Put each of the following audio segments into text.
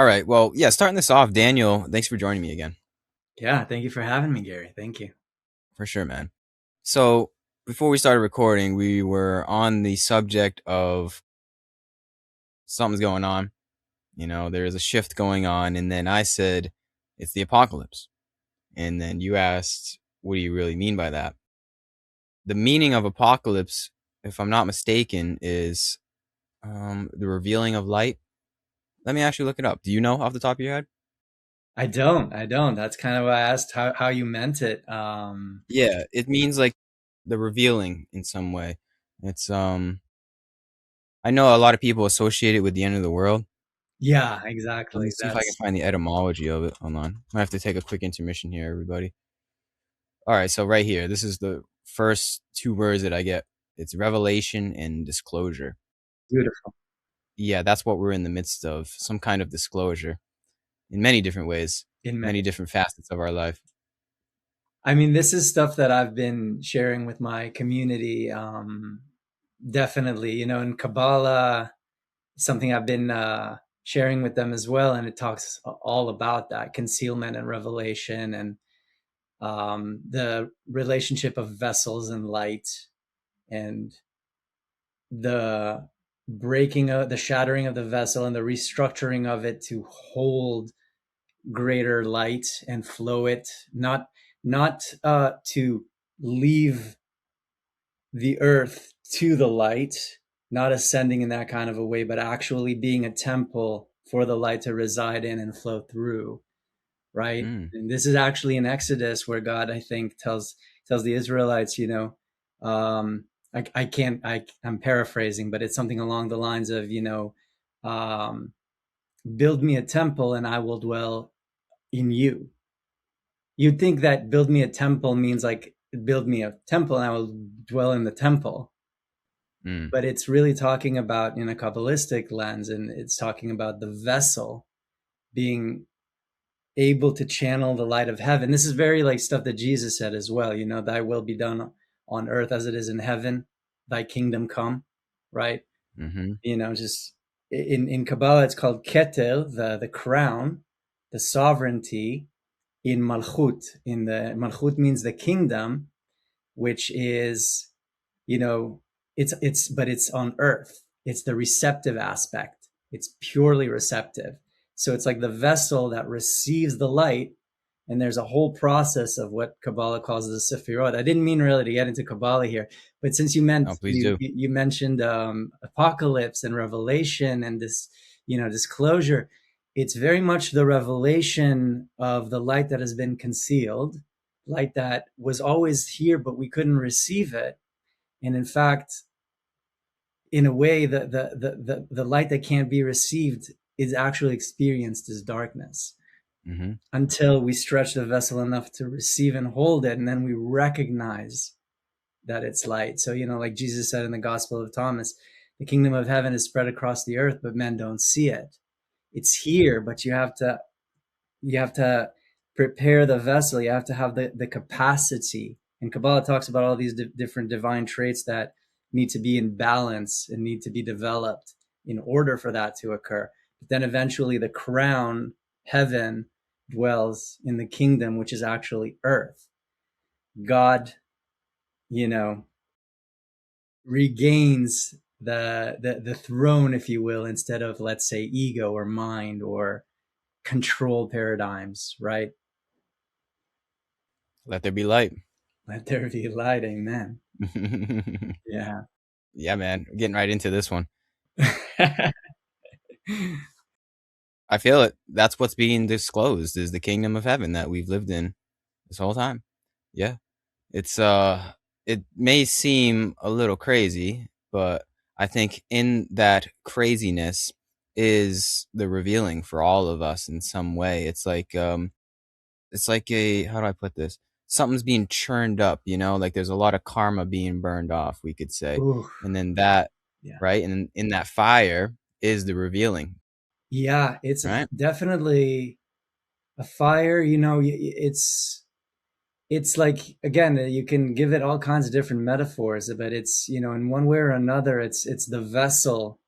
All right. Well, yeah, starting this off, Daniel, thanks for joining me again. Yeah, thank you for having me, Gary. Thank you. For sure, man. So, before we started recording, we were on the subject of something's going on. There's a shift going on. And then I said, it's the apocalypse. And then you asked, what do you really mean by that? The meaning of apocalypse, if I'm not mistaken, is the revealing of light. Let me actually look it up. Do you know off the top of your head? I don't. That's kind of why I asked how you meant it. Yeah, it means like the revealing in some way. It's I know a lot of people associate it with the end of the world. Yeah, Let me exactly. see if I can find the etymology of it. Hold on. I have to take a quick intermission here, everybody. All right, so right here, this is the first two words that I get. It's revelation and disclosure. Beautiful. Yeah, that's what we're in the midst of. Some kind of disclosure in many different ways, In many many. different facets of our life. I mean, this is stuff that I've been sharing with my community. Definitely, in Kabbalah, something I've been sharing with them as well, and it talks all about that concealment and revelation, and the relationship of vessels and light, and the breaking of the shattering of the vessel and the restructuring of it to hold greater light and flow it, not to leave the earth to the light, not ascending in that kind of a way, but actually being a temple for the light to reside in and flow through, right? Mm, And this is actually in Exodus where God, I think, tells the Israelites, I can't, I'm paraphrasing, but it's something along the lines of, um, build me a temple and I will dwell in you. You'd think that build me a temple means like build me a temple and I will dwell in the temple. mm, But it's really talking about in a Kabbalistic lens, and it's talking about the vessel being able to channel the light of heaven. This is very like stuff that Jesus said as well, thy will be done on earth as it is in heaven, thy kingdom come, right? mm-hmm. Just in Kabbalah, it's called Keter, the crown, the sovereignty in Malchut. In the Malchut means the kingdom, which is, you know, but it's on earth. It's the receptive aspect. It's purely receptive. So it's like the vessel that receives the light, and there's a whole process of what Kabbalah calls the Sefirot. I didn't mean really to get into Kabbalah here, but since you meant Oh, please you do. you mentioned apocalypse and revelation and this disclosure, it's very much the revelation of the light that has been concealed, light that was always here but we couldn't receive it. And in fact, in a way, the light that can't be received is actually experienced as darkness Mm-hmm. until we stretch the vessel enough to receive and hold it, and then we recognize that it's light. So, like Jesus said in the Gospel of Thomas, the kingdom of heaven is spread across the earth, but men don't see it. It's here, but you have to prepare the vessel. You have to have the capacity. And Kabbalah talks about all these different divine traits that need to be in balance and need to be developed in order for that to occur. But then eventually the crown, heaven, dwells in the kingdom, which is actually earth. God, you know, regains the throne, if you will, instead of, let's say, ego or mind or control paradigms, right? Let there be light. Let there be light, amen. Yeah. Yeah, man. Getting right into this one. I feel it. That's what's being disclosed is the kingdom of heaven that we've lived in this whole time. Yeah. It's it may seem a little crazy, but I think in that craziness is the revealing for all of us in some way. It's like a how do I put this? Something's being churned up, like there's a lot of karma being burned off, we could say. Ooh, And then that, yeah. right? And in that fire is the revealing, Yeah, it's right? definitely a fire, it's like, again, you can give it all kinds of different metaphors, but it's, in one way or another, it's the vessel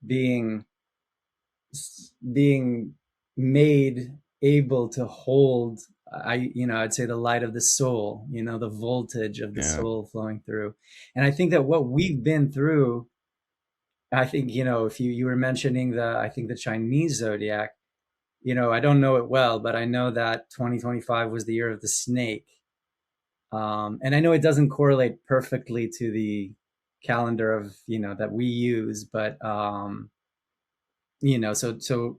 being being made able to hold, I'd say the light of the soul, the voltage of the Yeah. soul flowing through. And I think that what we've been through, I think, if you were mentioning I think the Chinese zodiac, I don't know it well, but I know that 2025 was the year of the snake. And I know it doesn't correlate perfectly to the calendar of, that we use, but so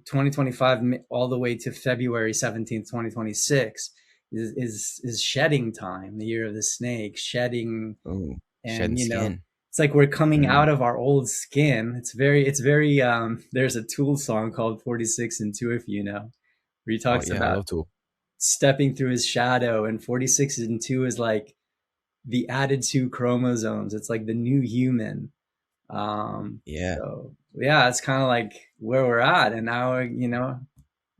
2025 all the way to February 17th, 2026 is shedding time, the year of the snake, shedding. Ooh, shedding And skin. it's like we're coming Mm. out of our old skin. It's very there's a Tool song called 46 and 2, if where he Oh talks yeah, I about love Tool. stepping through his shadow, and 46 and 2 is like the added two chromosomes. It's like the new human. Yeah. So yeah, it's kind of like where we're at, and now we're,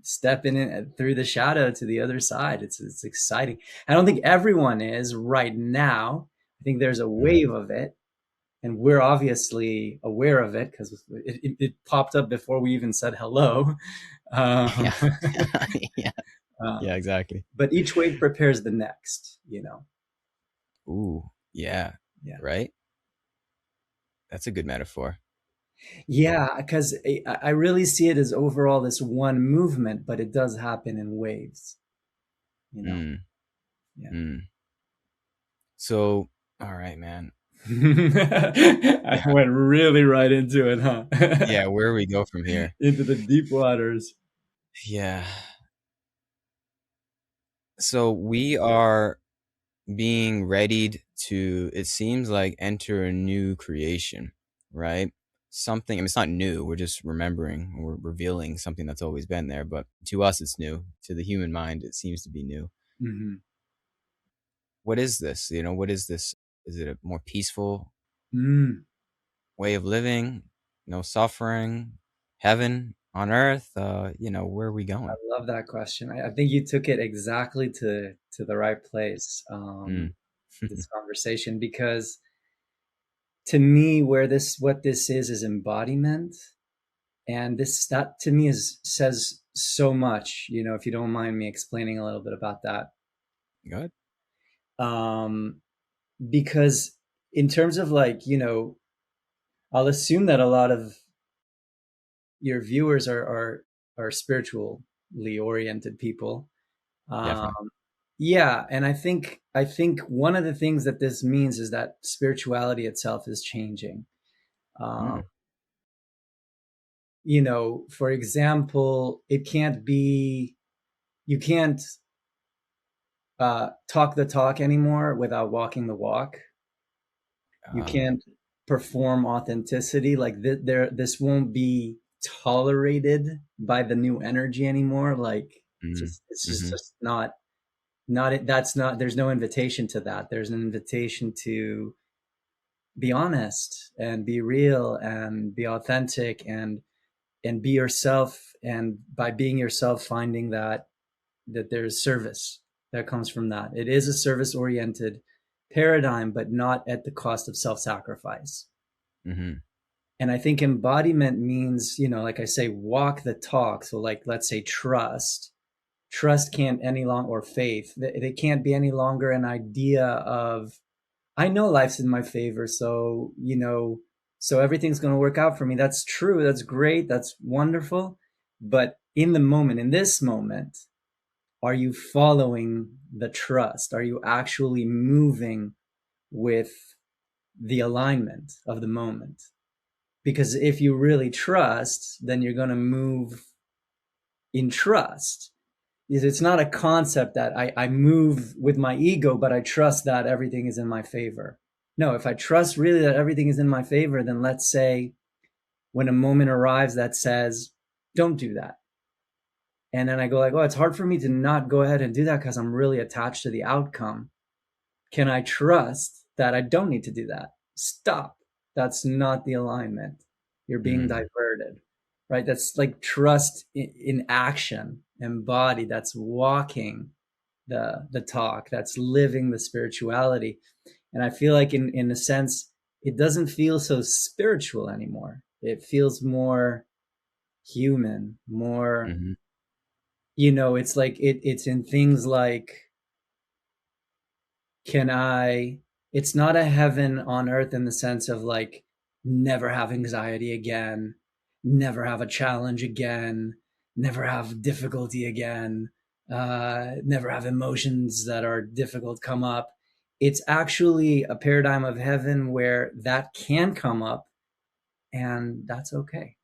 stepping in through the shadow to the other side. It's exciting. I don't think everyone is right now. I think there's a Mm. wave of it, and we're obviously aware of it because it popped up before we even said hello. Yeah. Um, Yeah. uh, Yeah, exactly. but each wave prepares the next. Ooh, yeah. Yeah. Right? That's a good metaphor. Yeah, because I really see it as overall this one movement, but it does happen in waves, you know? Mm. Yeah. Mm. So, all right, man. I Yeah. went really right into it, huh? Yeah, where we go from here? Into the deep waters. Yeah. So we are being readied to, it seems like, enter a new creation, right? Something, I mean, it's not new. We're just remembering, we're revealing something that's always been there. But to us, it's new. To the human mind, it seems to be new. Hmm. What is this? What is this? Is it a more peaceful Mm, way of living? No suffering, heaven on earth? Where are we I going? love that question. I think you took it exactly to the right place, Mm. this conversation, because to me, what this is embodiment. And that to me says so much, if you don't mind me explaining a little bit about that. Good. um because in terms of, like, I'll assume that a lot of your viewers are spiritually oriented people. Definitely. um yeah, and I think one of the things that this means is that spirituality itself is changing. um Mm. for example, it can't be you can't talk the talk anymore without walking the walk. You Uh, can't perform authenticity. Like this won't be tolerated by the new energy anymore. Like mm. it's Mm-hmm. just not it. That's not. There's no invitation to that. There's an invitation to be honest and be real and be authentic and be yourself. And by being yourself, finding that there's service that comes from that. It is a service oriented paradigm, but not at the cost of self sacrifice. Mm-hmm. And I think embodiment means, like I say, walk the talk. So, like, let's say trust. Trust can't any longer, or faith, it can't be any longer an idea of, I know life's in my favor. So, so everything's going to work out for me. That's true. That's great. That's wonderful. But in the moment, in this moment, are you following the trust? Are you actually moving with the alignment of the moment? Because if you really trust, then you're going to move in trust. It's not a concept that I move with my ego, but I trust that everything is in my favor. No, if I trust really that everything is in my favor, then let's say when a moment arrives that says, don't do that. And then I go like, oh, it's hard for me to not go ahead and do that because I'm really attached to the outcome. Can I trust that I don't need to do that? Stop. That's not the alignment. You're being Mm. diverted, right? That's like trust in action, embodied. That's walking the talk. That's living the spirituality. And I feel like in a sense, it doesn't feel so spiritual anymore. It feels more human, more Mm-hmm. it's like it's in things like, can I, it's not a heaven on earth in the sense of like never have anxiety again, never have a challenge again, never have difficulty again, never have emotions that are difficult come up. It's actually a paradigm of heaven where that can come up, and that's okay.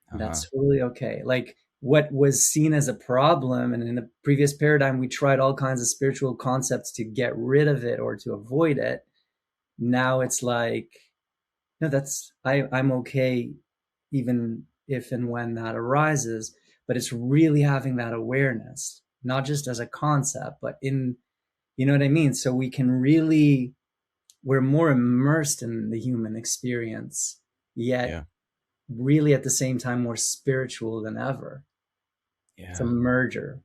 Uh-huh. That's totally okay. Like what was seen as a problem, and in the previous paradigm, we tried all kinds of spiritual concepts to get rid of it or to avoid it. Now it's like, no, I'm okay, even if and when that arises. But it's really having that awareness, not just as a concept, but in, you know what I mean? So we can really, we're more immersed in the human experience, yet Yeah. really at the same time more spiritual than ever. It's a Yeah. merger.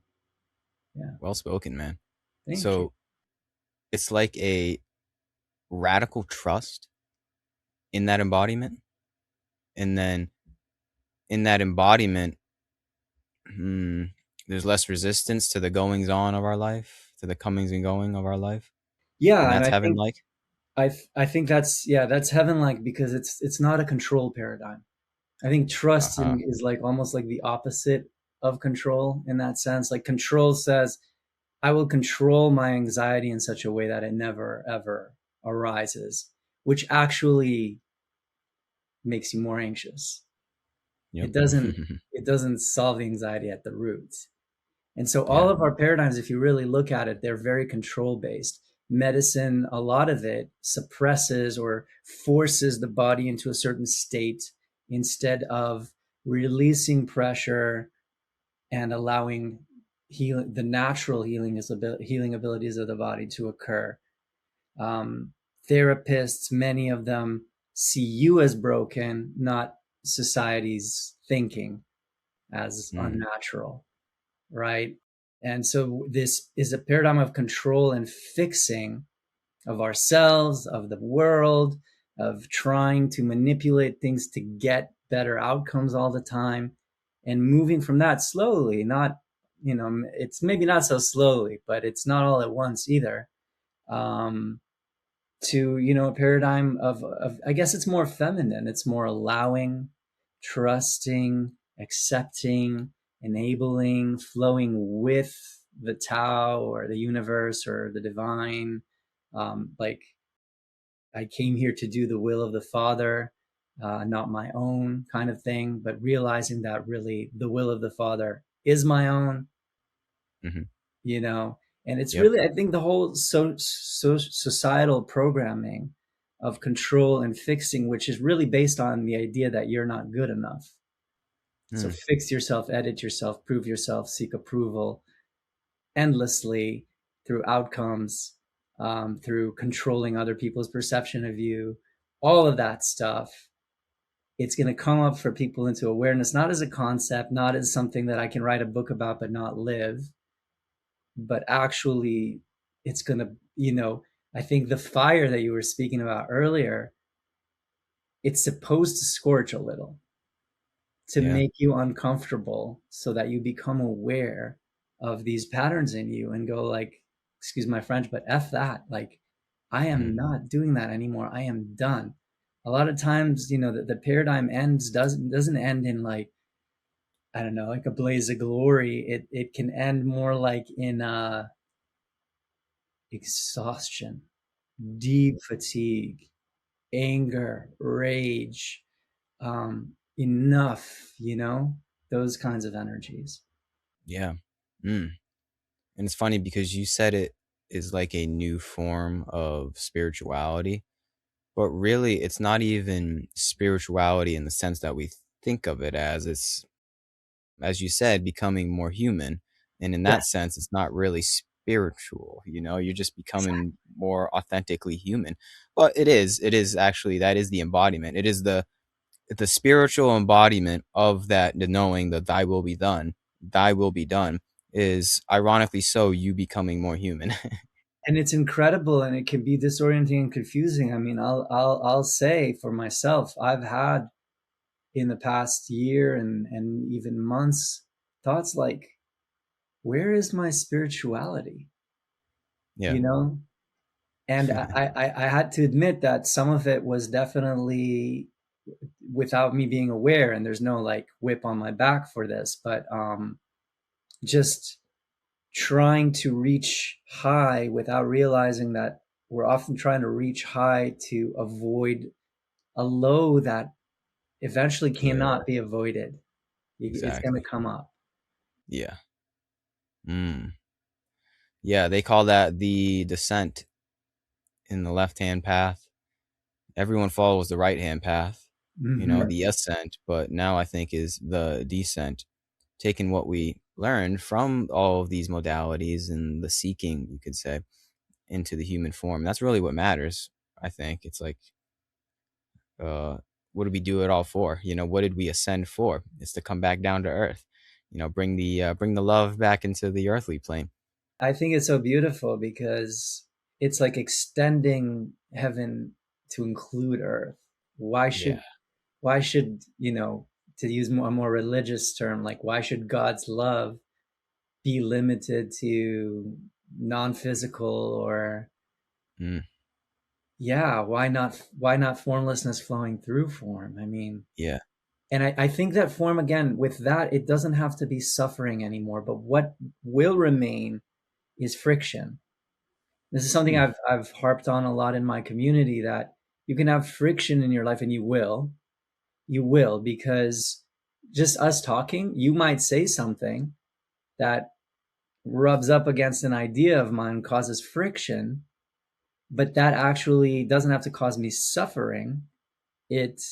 Yeah. Well spoken, man. Thank you. So it's like a radical trust in that embodiment. And then in that embodiment, hmm, there's less resistance to the goings on of our life, to the comings and going of our life. And Yeah, and that's I heaven think like. I think that's, yeah, that's heaven like, because it's not a control paradigm. I think trust Uh-huh. is like almost like the opposite of control in that sense. Like control says, I will control my anxiety in such a way that it never ever arises, which actually makes you more anxious. Yep. It doesn't it doesn't solve the anxiety at the root. And so all Yeah. of our paradigms, if you really look at it, they're very control based. Medicine, a lot of it suppresses or forces the body into a certain state instead of releasing pressure and allowing the natural healing abilities of the body to occur. Um, Therapists, many of them see you as broken, not society's thinking as Mm. unnatural, right? And so this is a paradigm of control and fixing of ourselves, of the world, of trying to manipulate things to get better outcomes all the time, and moving from that slowly, not, it's maybe not so slowly, but it's not all at once either. Um, to, a paradigm of, I guess it's more feminine. It's more allowing, trusting, accepting, enabling, flowing with the Tao or the universe or the divine. Like, I came here to do the will of the Father, not my own, kind of thing, but realizing that really the will of the Father is my own, Hmm. you know. And it's Yep. really, I think, the whole societal programming of control and fixing, which is really based on the idea that you're not good enough. So Mm. fix yourself, edit yourself, prove yourself, seek approval endlessly through outcomes, through controlling other people's perception of you, all of that stuff. It's going to come up for people into awareness, not as a concept, not as something that I can write a book about but not live, but actually it's going to, I think the fire that you were speaking about earlier, it's supposed to scorch a little, to Yeah. make you uncomfortable so that you become aware of these patterns in you and go like, excuse my French, but F that. Like, I am Mm. not doing that anymore. I am done. A lot of times, the paradigm doesn't end in like, I don't know, like a blaze of glory. It can end more like in exhaustion, deep fatigue, anger, rage, enough, those kinds of energies. Yeah. Mm. And it's funny because you said it is like a new form of spirituality, but really it's not even spirituality in the sense that we think of it as. It's, as you said, becoming more human. And in Yeah, that sense, it's not really spiritual. You're just becoming more authentically human. But it is actually, that is the embodiment. It is the spiritual embodiment of that, the knowing that thy will be done is ironically so you becoming more human. and it's incredible, and it can be disorienting and confusing. I mean, I'll say for myself, I've had in the past year and even months thoughts like, where is my spirituality? Yeah. You know? And I had to admit that some of it was definitely without me being aware, and there's no like whip on my back for this, but just trying to reach high without realizing that we're often trying to reach high to avoid a low that eventually Yeah. cannot be avoided. It's going to Exactly. come up. Yeah. Mm. Yeah, they call that the descent in the left-hand path. Everyone follows the right-hand path, Hmm. the ascent, but now I think is the descent, taking what we learned from all of these modalities and the seeking, you could say, into the human form. That's really what matters, I think. It's like, uh, what did we do it all for? What did we ascend for? It's to come back down to earth. Bring the love back into the earthly plane. I think it's so beautiful because it's like extending heaven to include earth. Why Yeah. should why should, to use a more religious term, like why should God's love be limited to non-physical, or Mm, yeah, why not formlessness flowing through form? I mean, yeah. and I think that form, again, with that, it doesn't have to be suffering anymore, but what will remain is friction. This is something Mm, I've harped on a lot in my community, that you can have friction in your life, and you will, because just us talking, you might say something that rubs up against an idea of mine, causes friction, but that actually doesn't have to cause me suffering. It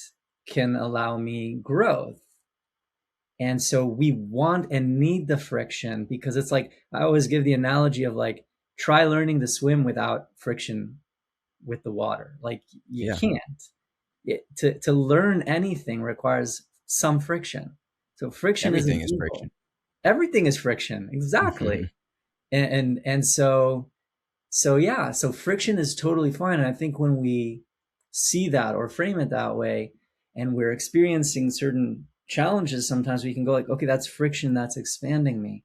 can allow me growth. And so we want and need the friction, because it's like, I always give the analogy of like, try learning to swim without friction with the water. Like, you yeah. can't. To learn anything requires some friction. So friction isn't Everything is evil. friction. Everything is friction. Exactly. And yeah, so friction is totally fine. And I think when we see that or frame it that way, and we're experiencing certain challenges, sometimes we can go like, okay, that's friction, that's expanding me.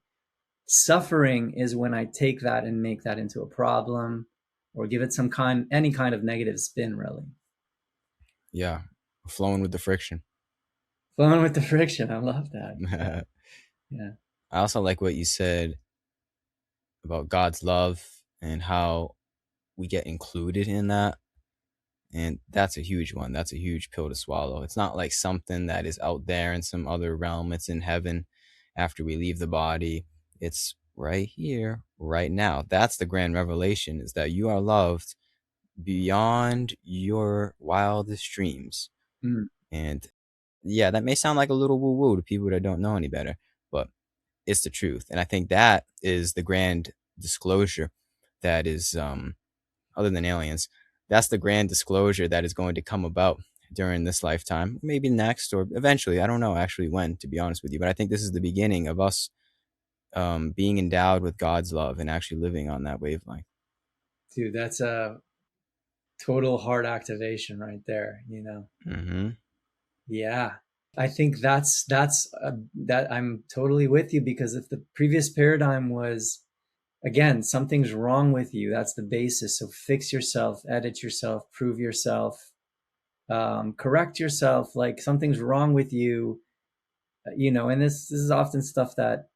Suffering is when I take that and make that into a problem, or give it any kind of negative spin, really. Yeah. Flowing with the friction. Flowing with the friction. I love that. Yeah. I Yeah. also like what you said about God's love and how we get included in that. And that's a huge one. That's a huge pill to swallow. It's not like something that is out there in some other realm. It's in heaven after we leave the body. It's right here, right now. That's the grand revelation, is that you are loved beyond your wildest dreams. Mm. And yeah, that may sound like a little woo woo to people that don't know any better, but it's the truth. And I think that is the grand disclosure that is, other than aliens, that's the grand disclosure that is going to come about during this lifetime, maybe next, or eventually. I don't know actually when, to be honest with you, but I think this is the beginning of us, being endowed with God's love and actually living on that wavelength. Dude, that's a total heart activation right there. Mm-hmm. Yeah. I think that I'm totally with you, because if the previous paradigm was, again, something's wrong with you, that's the basis. So fix yourself, edit yourself, prove yourself, correct yourself. Like, something's wrong with you. And this is often stuff that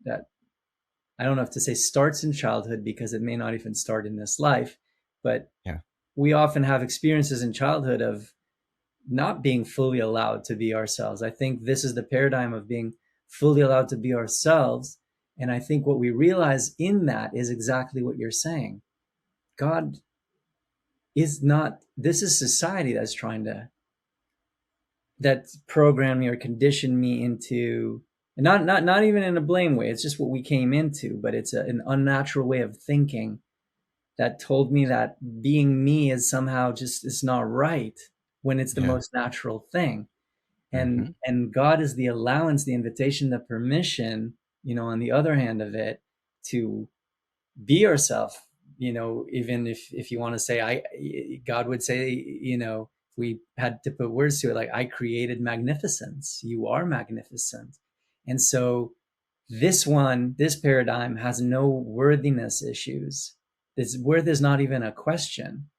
I don't know if to say starts in childhood, because it may not even start in this life, but Yeah. we often have experiences in childhood of not being fully allowed to be ourselves. I think this is the paradigm of being fully allowed to be ourselves. And I think what we realize in that is exactly what you're saying. God is not, this is society that's trying to, that program me or condition me into, and not even in a blame way. It's just what we came into, but it's an unnatural way of thinking that told me that being me is somehow just, it's not right, when it's the Yeah. most natural thing. and Mm-hmm. and God is the allowance, the invitation, the permission, on the other hand of it, to be yourself. Even if you want to say, I God would say, if we had to put words to it, like, I created magnificence, you are magnificent. And so This paradigm has no worthiness issues. It's where there's not even a question.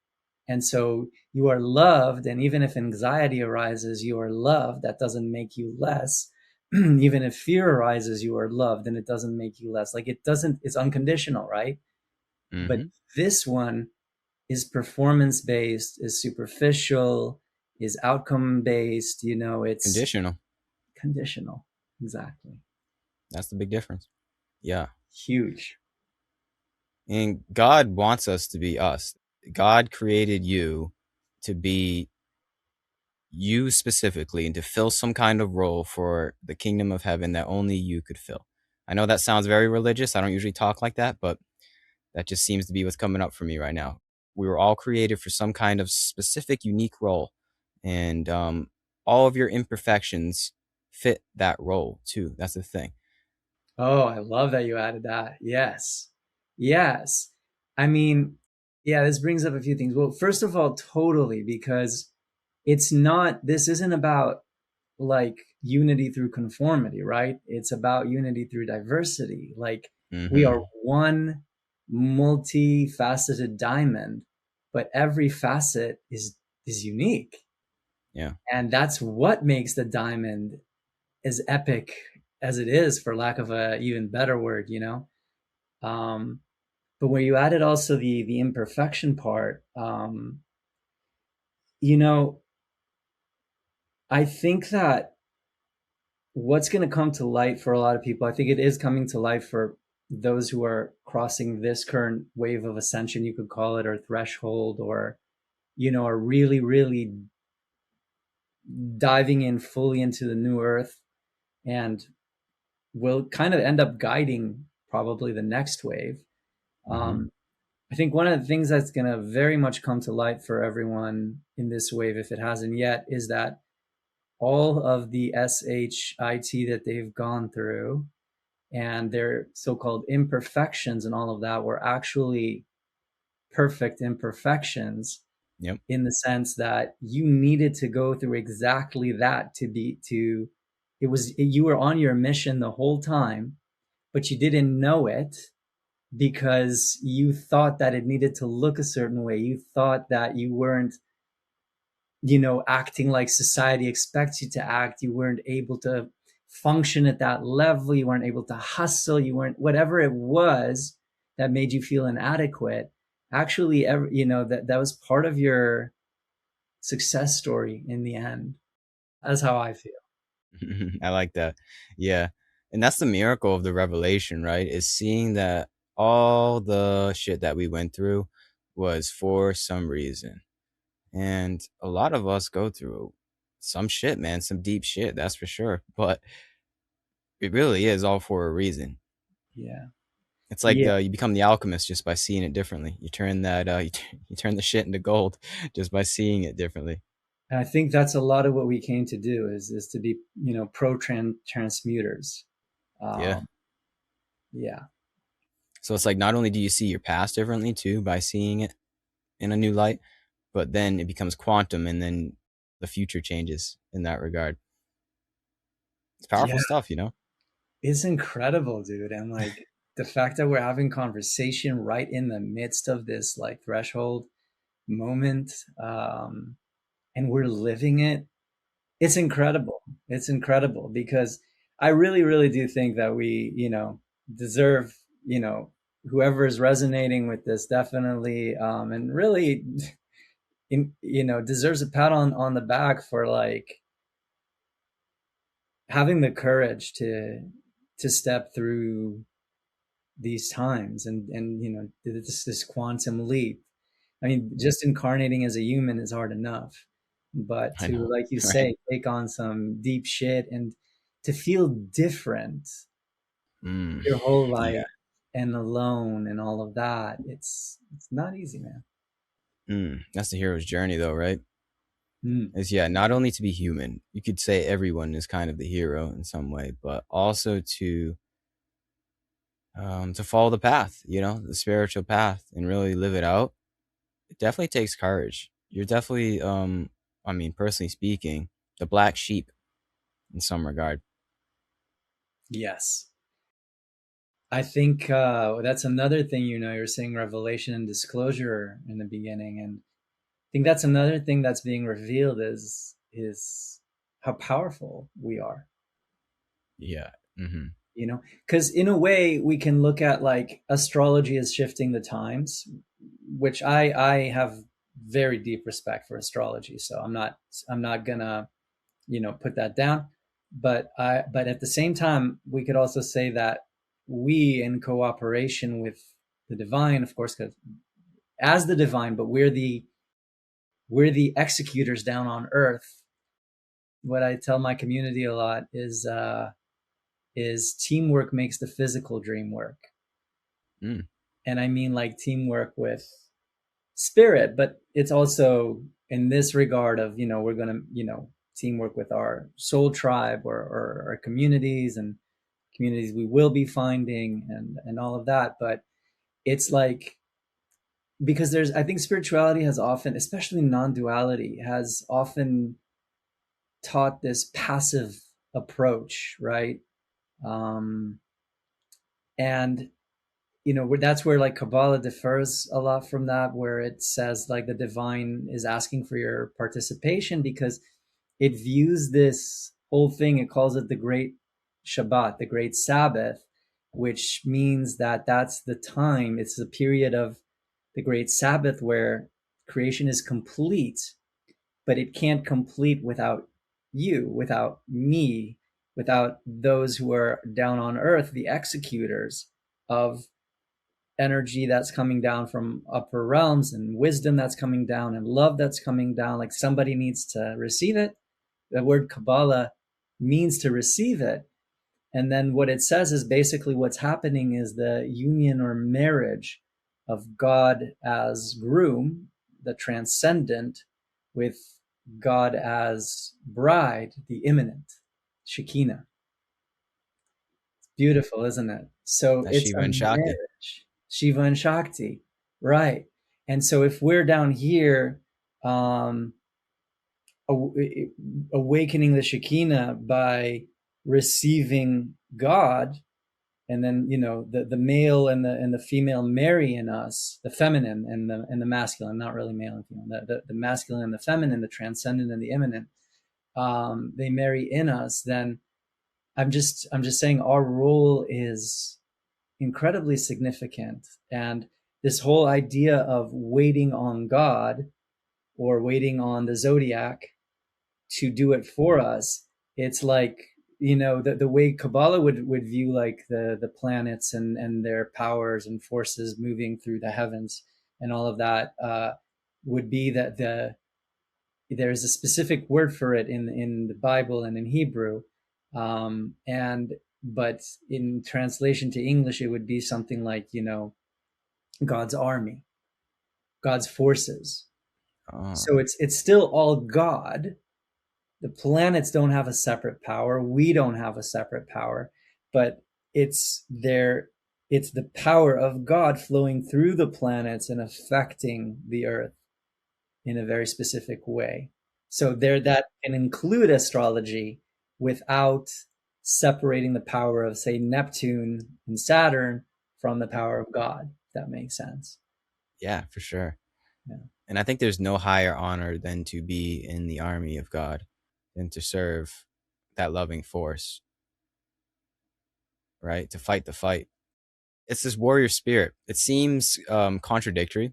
And so you are loved, and even if anxiety arises, you are loved. That doesn't make you less. Even if fear arises, you are loved, and it doesn't make you less. Like it doesn't, it's unconditional, right? But Mm-hmm. this one is performance based, is superficial, is outcome based, it's Conditional. conditional. Exactly. That's the big difference. Yeah. Huge. And God wants us to be us. God created you to be you specifically and to fill some kind of role for the kingdom of heaven that only you could fill. I know that sounds very religious. I don't usually talk like that, but that just seems to be what's coming up for me right now. We were all created for some kind of specific, unique role. And all of your imperfections fit that role too. That's the thing. Oh, I love that you added that. Yes. Yes. I mean, yeah, this brings up a few things. Well, first of all, totally, because this isn't about like unity through conformity, right? It's about unity through diversity. Like we are Mm-hmm. one multifaceted diamond, but every facet is unique. Yeah. And that's what makes the diamond as epic as it is, for lack of a even better word. Um, but where you added also the imperfection part, you know, I think that what's going to come to light for a lot of people, I think it is coming to light for those who are crossing this current wave of ascension, you could call it, or threshold, or, are really, really diving in fully into the new earth, and will kind of end up guiding probably the next wave. Mm-hmm. Um, I think one of the things that's going to very much come to light for everyone in this wave, if it hasn't yet, is that all of the SHIT that they've gone through and their so-called imperfections and all of that were actually perfect imperfections, Yep. in the sense that you needed to go through exactly that to you were on your mission the whole time, but you didn't know it because you thought that it needed to look a certain way. You thought that you weren't, acting like society expects you to act. You weren't able to function at that level. You weren't able to hustle. You weren't, whatever it was that made you feel inadequate. Actually, that was part of your success story in the end. That's how I feel. I like that. Yeah. And that's the miracle of the revelation, right? Is seeing that all the shit that we went through was for some reason. And a lot of us go through some shit, man, some deep shit, that's for sure. But it really is all for a reason. Yeah. It's like Yeah. you become the alchemist just by seeing it differently. You turn that you turn the shit into gold just by seeing it differently. And I think that's a lot of what we came to do, is to be, pro transmuters. Yeah. Um, yeah. So it's like not only do you see your past differently too by seeing it in a new light, but then it becomes quantum and then the future changes in that regard. It's Yeah. powerful stuff, you know? It's incredible, dude. And like the fact that we're having conversation right in the midst of this like threshold moment, and we're living it, it's incredible. It's incredible because I really, really do think that we, deserve, whoever is resonating with this definitely, and really, deserves a pat on the back for like having the courage to step through these times, and this quantum leap. I mean, just incarnating as a human is hard enough, but I to, know. like you Right? say, take on some deep shit and to feel different Mm. your whole life Yeah. and alone and all of that, it's not easy, man. That's the hero's journey though, right? Mm. Is yeah, not only to be human. You could say everyone is kind of the hero in some way, but also to follow the path, you know, the spiritual path and really live it out. It definitely takes courage. You're definitely I mean, personally speaking, the black sheep in some regard. Yes. I think that's another thing, you're saying revelation and disclosure in the beginning. And I think that's another thing that's being revealed is how powerful we are, Yeah. Hmm. because in a way we can look at like astrology as shifting the times, which I have very deep respect for astrology. So I'm not gonna, put that down. But at the same time, we could also say that we, in cooperation with the divine, of course, 'cause as the divine, but we're the executors down on earth. What I tell my community a lot is teamwork makes the physical dream work. Mm. And I mean like teamwork with spirit, but it's also in this regard of, we're going to, teamwork with our soul tribe, or our communities, and communities we will be finding, and all of that. But it's like, because I think spirituality has often, especially non-duality, has often taught this passive approach, right? um and that's where like Kabbalah differs a lot from that, where it says like the divine is asking for your participation, because it views this whole thing, it calls it the great Shabbat, the great Sabbath, which means that that's the time, it's the period of the great Sabbath where creation is complete, but it can't complete without you, without me, without those who are down on earth, the executors of energy that's coming down from upper realms, and wisdom that's coming down, and love that's coming down. Like, somebody needs to receive it. The word Kabbalah means to receive it. And then what it says is basically what's happening is the union or marriage of God as groom, the transcendent, with God as bride, the immanent, Shekinah. Beautiful, isn't it? So That's it's Shiva a and Shakti. marriage, Shiva and Shakti, right? And so if we're down here, um, awakening the Shekinah by receiving God, and then the male and the female marry in us, the feminine and the masculine, not really male and female, the masculine and the feminine, the transcendent and the immanent, they marry in us. Then I'm just saying our role is incredibly significant. And this whole idea of waiting on God, or waiting on the zodiac to do it for us, it's like, the way Kabbalah would view like the planets and their powers and forces moving through the heavens and all of that, would be that there's a specific word for it in the Bible and in Hebrew, and but in translation to English, it would be something like, God's army, God's forces. Oh, So it's still all God. The planets don't have a separate power. We don't have a separate power, but it's there. It's the power of God flowing through the planets and affecting the earth in a very specific way. So there, that can include astrology without separating the power of, say, Neptune and Saturn from the power of God. If that makes sense. yeah, for sure. Yeah. And I think there's no higher honor than to be in the army of God, than to serve that loving force, right? To fight the fight. It's this warrior spirit. It seems contradictory Yeah.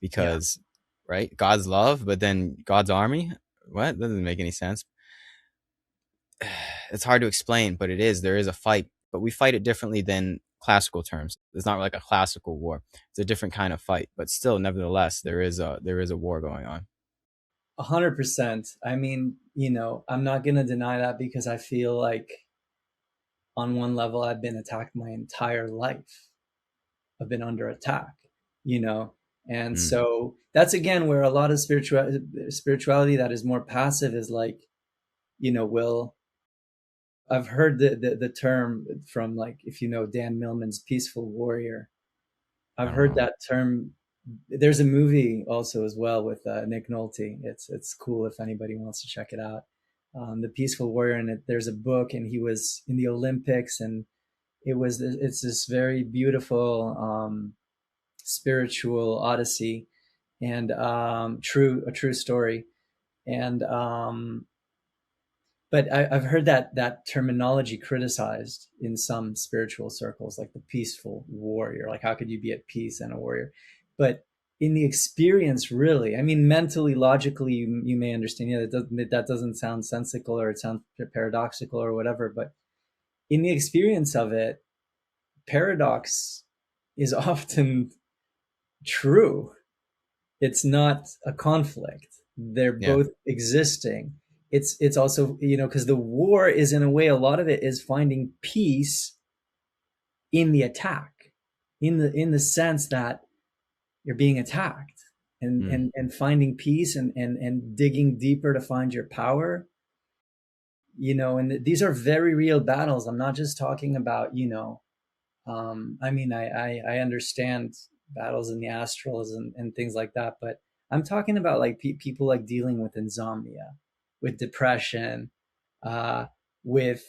because, right, God's love, but then God's army. What? That doesn't make any sense. It's hard to explain, but it is. There is a fight, but we fight it differently than classical terms. It's not like a classical war. It's a different kind of fight, but still, nevertheless, there is a war going on. 100%. I mean, I'm not going to deny that, because I feel like on one level, I've been attacked my entire life. I've been under attack, you know? And Mm. so that's again where a lot of spirituality that is more passive is like, will I've heard the term from, like, if Dan Millman's Peaceful Warrior. I've heard Oh, that term. There's a movie also as well with Nick Nolte. It's cool if anybody wants to check it out. The Peaceful Warrior, and there's a book, and he was in the Olympics, and it's this very beautiful spiritual odyssey, and a true story. And but I've heard that terminology criticized in some spiritual circles, like the peaceful warrior. Like, how could you be at peace and a warrior? But in the experience, really, I mean, mentally, logically, you may understand, yeah, that doesn't sound sensical, or it sounds paradoxical or whatever. But in the experience of it, paradox is often true. It's not a conflict. They're Yeah. both existing. It's also, because the war is, in a way, a lot of it is finding peace in the attack, in the sense that you're being attacked, and Mm. finding peace, and digging deeper to find your power. And these are very real battles. I'm not just talking about, I mean, I understand battles in the astrals, and things like that, but I'm talking about, like, people, like, dealing with insomnia, with depression, uh, with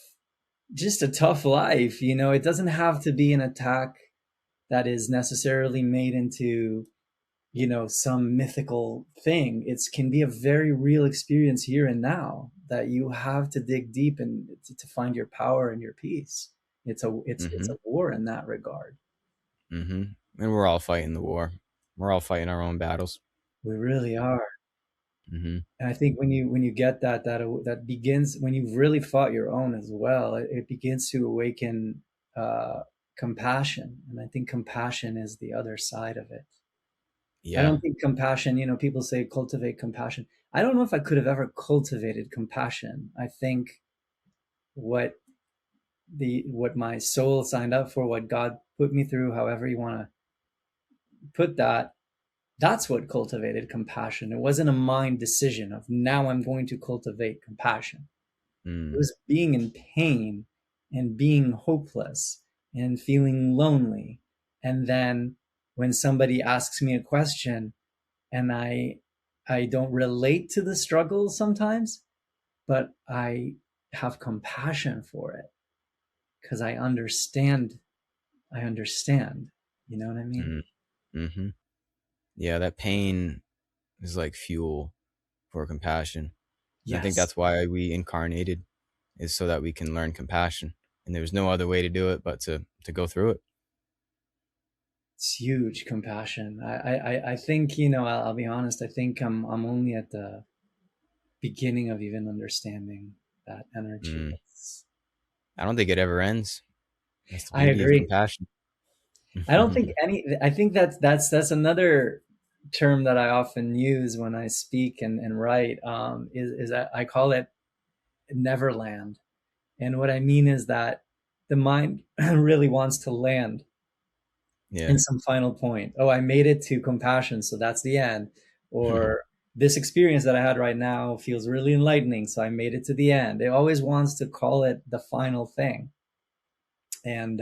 just a tough life. It doesn't have to be an attack that is necessarily made into, some mythical thing. It can be a very real experience here and now, that you have to dig deep and to find your power and your peace. It's a Mhm. war in that regard. Mhm. And we're all fighting the war. We're all fighting our own battles. We really are. Mhm. And I think when you get that begins when you've really fought your own as well, it begins to awaken uh, compassion. And I think compassion is the other side of it. I Yeah. don't think compassion, people say cultivate compassion. I don't know if I could have ever cultivated compassion. I think what what my soul signed up for, what God put me through, however you want to put that, that's what cultivated compassion. It wasn't a mind decision of, now I'm going to cultivate compassion. It Mm. was being in pain, and being hopeless, and feeling lonely. And then when somebody asks me a question, and I don't relate to the struggle sometimes, but I have compassion for it, because I understand. You know what I mean? Mm. Mhm. Yeah, that pain is like fuel for compassion. And I think Yes. that's why we incarnated, is so that we can learn compassion. And there's no other way to do it but to go through it. It's huge compassion. I think, I'll be honest, I think I'm only at the beginning of even understanding that energy. Mm. I don't think it ever ends. That's the I beauty of agree. compassion. I don't think I think that's another term that I often use when I speak and write, is that I call it Neverland. And what I mean is that the mind really wants to land Yeah. in some final point. Oh, I made it to compassion, so that's the end. Or this experience that I had right now feels really enlightening, so I made it to the end. It always wants to call it the final thing. And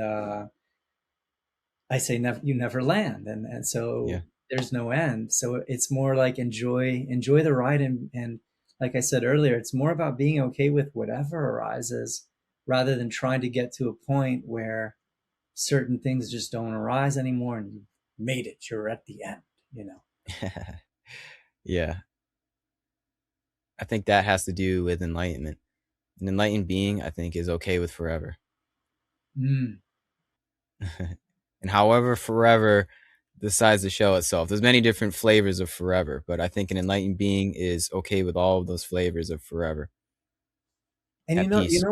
I say, never, you never land. And Yeah. so there's no end. So it's more like, enjoy the ride. And like I said earlier, it's more about being okay with whatever arises, rather than trying to get to a point where certain things just don't arise anymore, and you made it, you're at the end. Yeah. I think that has to do with enlightenment. An enlightened being, I think, is okay with forever. Mm, And however forever decides to show itself. There's many different flavors of forever, but I think an enlightened being is okay with all of those flavors of forever. and At peace.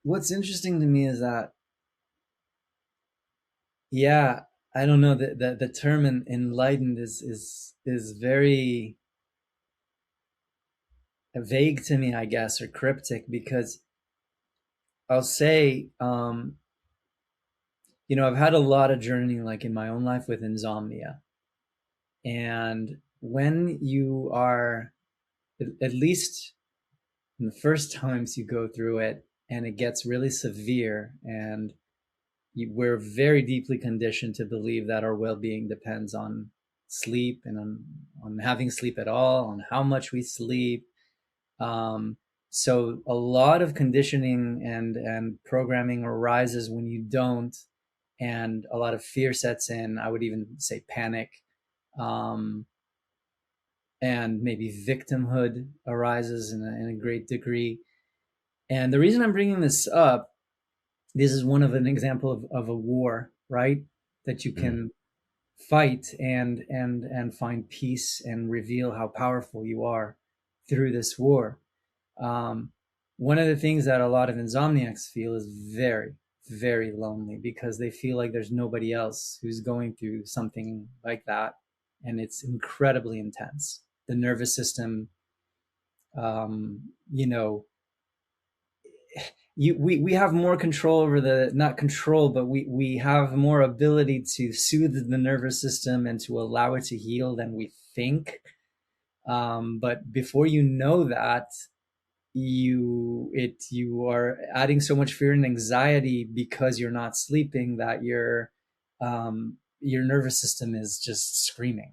what's interesting to me is that, yeah, I don't know, the term enlightened is very vague to me, I guess, or cryptic, because I'll say, I've had a lot of journeying, like, in my own life with insomnia. And when you are, at least in the first times you go through it, and it gets really severe, and we're very deeply conditioned to believe that our well-being depends on sleep, and on having sleep at all, on how much we sleep. So a lot of conditioning and programming arises when you don't, and a lot of fear sets in. I would even say panic, um, and maybe victimhood arises in a great degree. And the reason I'm bringing this up, this is one of an example of a war, right? That you Mm. can fight and find peace and reveal how powerful you are through this war. Um, One of the things that a lot of insomniacs feel is very, very lonely because they feel like there's nobody else who's going through something like that. And it's incredibly intense. The nervous system, you know, we have more control over the, not control, but we have more ability to soothe the nervous system and to allow it to heal than we think. But before you know that, you are adding so much fear and anxiety because you're not sleeping that your nervous system is just screaming.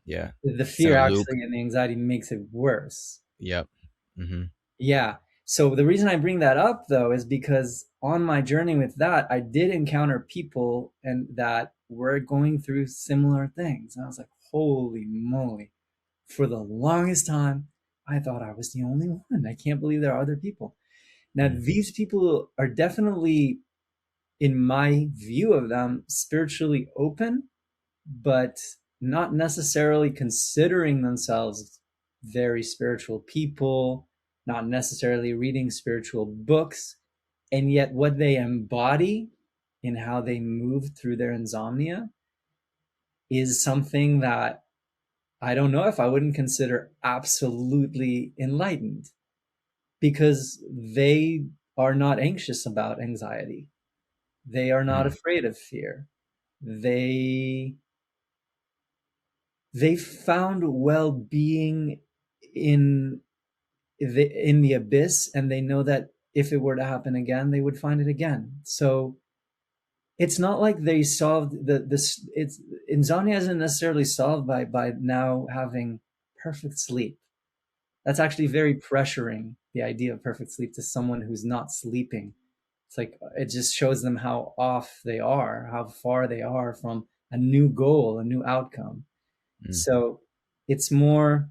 Yeah. The It's in fear a loop. actually and the anxiety makes it worse. Yep. Mm-hmm. Yeah. So the reason I bring that up though is because on my journey with that, I did encounter people and that were going through similar things. And I was like, holy moly. For the longest time, I thought I was the only one. I can't believe there are other people. Now, Mm. these people are definitely, in my view of them, spiritually open, but not necessarily considering themselves very spiritual people, not necessarily reading spiritual books. And yet, what they embody in how they move through their insomnia is something that I don't know if I wouldn't consider absolutely enlightened, because they are not anxious about anxiety. They are not Mm. afraid of fear. They they found well-being in the abyss, and they know that if it were to happen again, they would find it again. So it's not like they solved this. It's insomnia isn't necessarily solved by now having perfect sleep. That's actually very pressuring, the idea of perfect sleep, to someone who's not sleeping. It's like it just shows them how off they are, how far they are from a new goal, a new outcome. Mm. So it's more,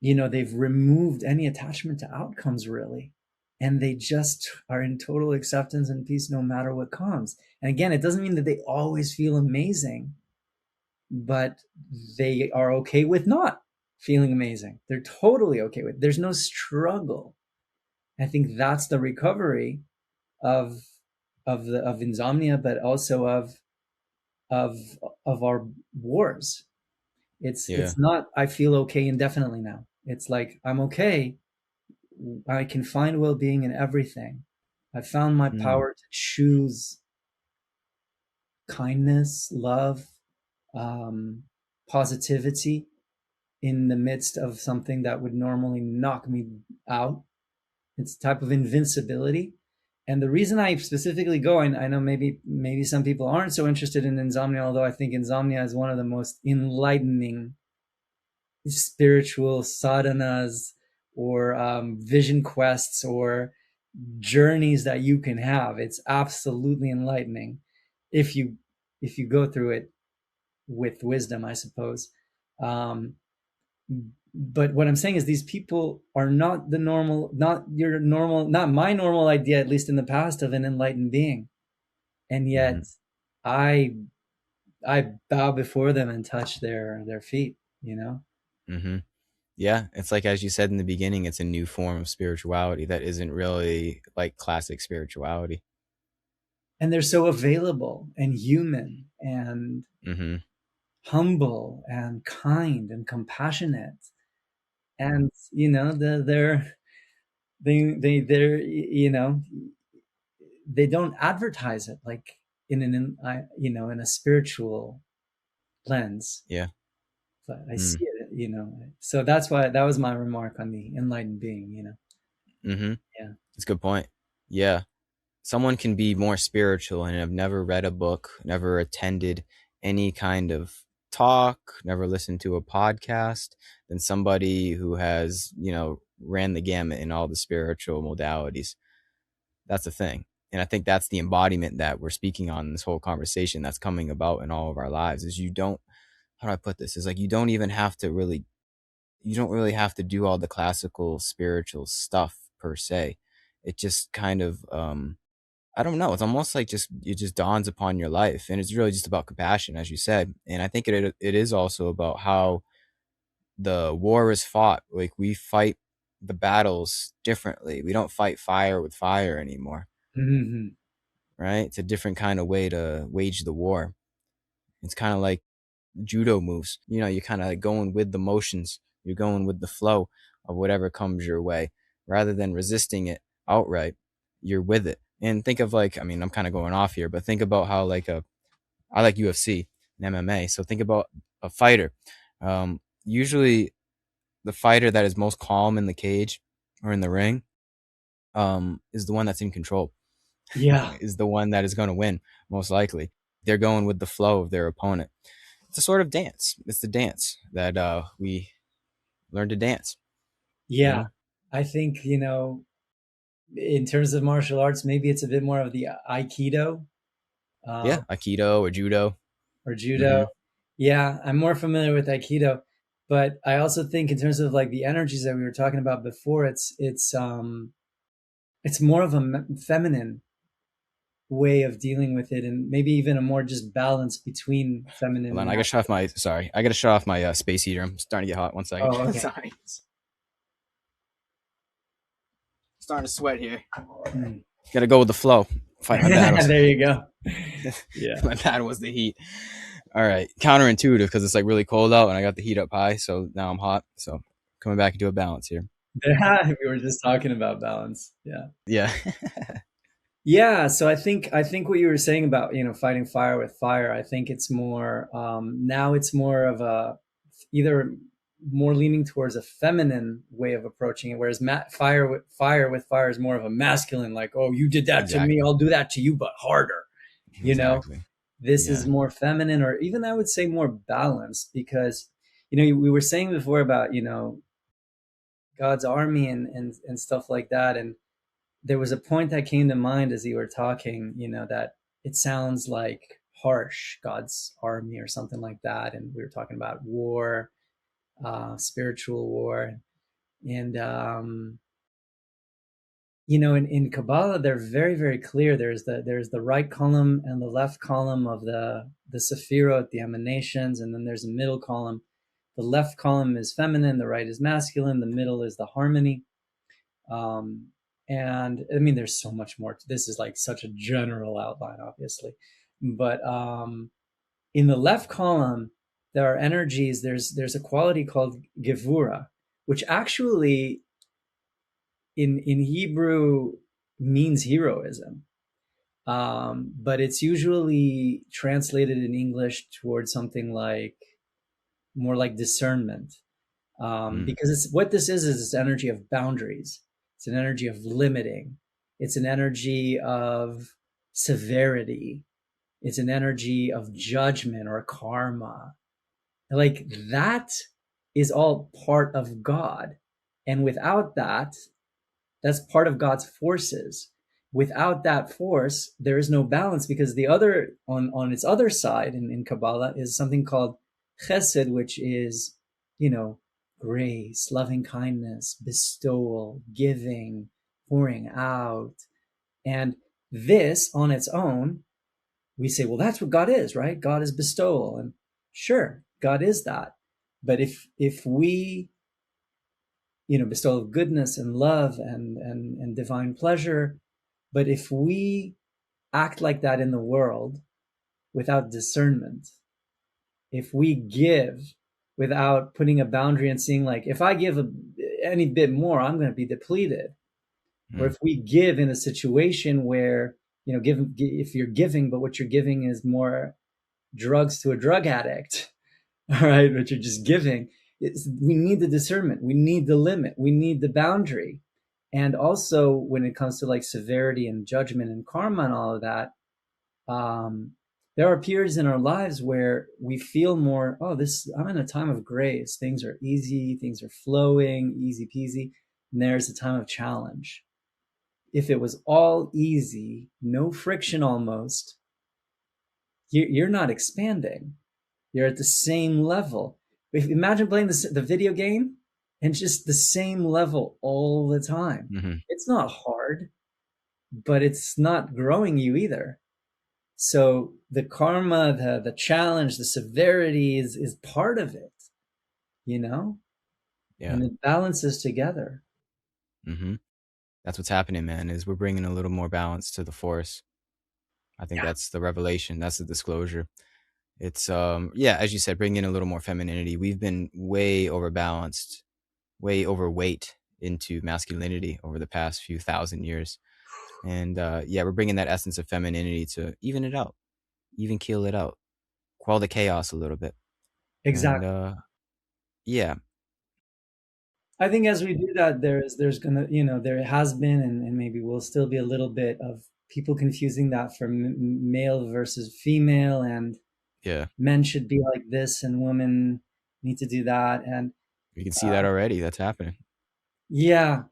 they've removed any attachment to outcomes really. And they just are in total acceptance and peace no matter what comes. And again, it doesn't mean that they always feel amazing, but they are okay with not feeling amazing. They're totally okay with it. There's no struggle. I think that's the recovery of of insomnia, but also of of our wars. Yeah. It's not I feel okay indefinitely now. It's like I'm okay. I can find well-being in everything. I found my Mm. power to choose kindness, love, um, positivity in the midst of something that would normally knock me out. It's a type of invincibility. And the reason I specifically go, and I know maybe some people aren't so interested in insomnia, although I think insomnia is one of the most enlightening spiritual sadhanas or vision quests or journeys that you can have. It's absolutely enlightening if you go through it with wisdom, I suppose. Um, but what I'm saying is these people are not the normal, not your normal, not my normal idea, at least in the past, of an enlightened being. And Mm-hmm. yet I I bow before them and touch their feet, you know? Mm-hmm. Yeah, it's like as you said in the beginning, it's a new form of spirituality that isn't really like classic spirituality. And they're so available and human and Mm-hmm. humble and kind and compassionate. And they're they don't advertise it like in a spiritual lens, Yeah. but I Mm. see it, so that's why that was my remark on the enlightened being, Mm-hmm. yeah. That's a good point. Yeah. Someone can be more spiritual and have never read a book, never attended any kind of talk, never listened to a podcast, than somebody who has, ran the gamut in all the spiritual modalities. That's the thing. And I think that's the embodiment that we're speaking on in this whole conversation that's coming about in all of our lives is you don't, how do I put this? Is like, you don't really have to do all the classical spiritual stuff per se. It just kind of, I don't know. It's almost like it just dawns upon your life, and it's really just about compassion, as you said. And I think it is also about how the war is fought. Like we fight the battles differently. We don't fight fire with fire anymore, Mm-hmm. right? It's a different kind of way to wage the war. It's kind of like judo moves. You're kind of like going with the motions. You're going with the flow of whatever comes your way, rather than resisting it outright. You're with it. And think of like, I mean, I'm kind of going off here, but think about how I like UFC and MMA. So think about a fighter. Usually the fighter that is most calm in the cage or in the ring, is the one that's in control, Yeah. is the one that is going to win, most likely. They're going with the flow of their opponent. It's a sort of dance. It's the dance that we learn to dance, you Yeah. know? I think, in terms of martial arts, maybe it's a bit more of the Aikido, Yeah, um, Aikido or Judo. or Judo. Mm-hmm. Yeah, I'm more familiar with Aikido, but I also think in terms of like the energies that we were talking about before, it's more of a feminine way of dealing with it, and maybe even a more just balance between feminine Hold on, and I gotta shut off masculine. my. Sorry, I gotta shut off my space heater. I'm starting to get hot. 1 second. Oh, okay. Sorry, starting to sweat here. Hmm. Gotta go with the flow. Fight my battles. There you go. Yeah. My battle was the heat. All right, counterintuitive because it's like really cold out and I got the heat up high, so now I'm hot. So coming back into a balance here. Yeah, we were just talking about balance. Yeah. Yeah. Yeah, so I think what you were saying about, fighting fire with fire, I think it's more now it's more of a either more leaning towards a feminine way of approaching it, whereas fire with fire is more of a masculine, like, oh, you did that to me, Exactly. I'll do that to you, but harder. You know, Exactly. this is Yeah. more feminine, or even I would say more balanced, because we were saying before about God's army and stuff like that, and there was a point that came to mind as you were talking, that it sounds like harsh, God's army or something like that. And we were talking about war, spiritual war. And, in Kabbalah, they're very, very clear. There's the right column and the left column of the Sephirot, the emanations, and then there's a middle column. The left column is feminine, the right is masculine, the middle is the harmony. Um, and I mean, there's so much more. This is like such a general outline, obviously, but in the left column, there are energies. There's a quality called gevura, which actually in Hebrew means heroism, but it's usually translated in English towards something like more like discernment, Mm. because it's what this is this energy of boundaries. It's an energy of limiting. It's an energy of severity. It's an energy of judgment or karma. Like that is all part of God. And without that, that's part of God's forces. Without that force, there is no balance, because the other on its other side in Kabbalah is something called chesed, which is, you know, grace, loving kindness, bestowal, giving, pouring out. And this on its own, we say, well, that's what God is, right? God is bestowal. And sure, God is that. But if we bestow of goodness and love and divine pleasure. But if we act like that in the world without discernment, if we give without putting a boundary and seeing, like, if I give any bit more, I'm going to be depleted. Or Mm. if we give in a situation where, if you're giving, but what you're giving is more drugs to a drug addict, all right, but you're just giving. We need the discernment. We need the limit. We need the boundary. And also, when it comes to like severity and judgment and karma and all of that, um, There are periods in our lives where we feel more, oh, this, I'm in a time of grace. Things are easy, things are flowing, easy peasy. And there's a time of challenge. If it was all easy, no friction almost, you're not expanding. You're at the same level. If, imagine playing the video game and just the same level all the time. Hmm. It's not hard, but it's not growing you either. So the karma, the challenge, the severity is part of it, you know, Yeah. and it balances together. Hmm. That's what's happening, man. Is we're bringing a little more balance to the force. I think Yeah. that's the revelation. That's the disclosure. It's yeah, as you said, bringing in a little more femininity. We've been way overbalanced, way overweight into masculinity over the past few thousand years. And yeah, we're bringing that essence of femininity to even it out, even keel it out, quell the chaos a little bit. And Exactly. yeah, I think as we do that, there's gonna, you know, there has been, and maybe will still be a little bit of people confusing that for male versus female, and yeah, men should be like this and women need to do that. And you can see uh, that already. That's happening. yeah,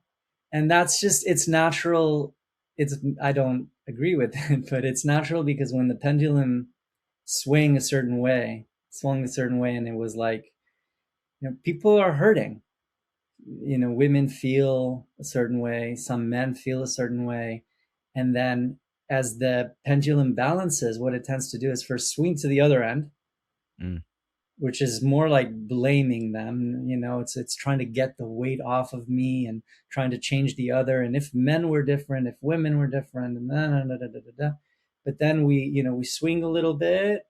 and that's just, it's natural. It's, I don't agree with it, but it's natural because when the pendulum swing a certain way, swung a certain way, and it was like, you know, people are hurting. You know, women feel a certain way, some men feel a certain way, and then as the pendulum balances, what it tends to do is first swing to the other end, Mm, which is more like blaming them. You know, it's trying to get the weight off of me and trying to change the other. And if men were different, if women were different, and but then we, you know, we swing a little bit,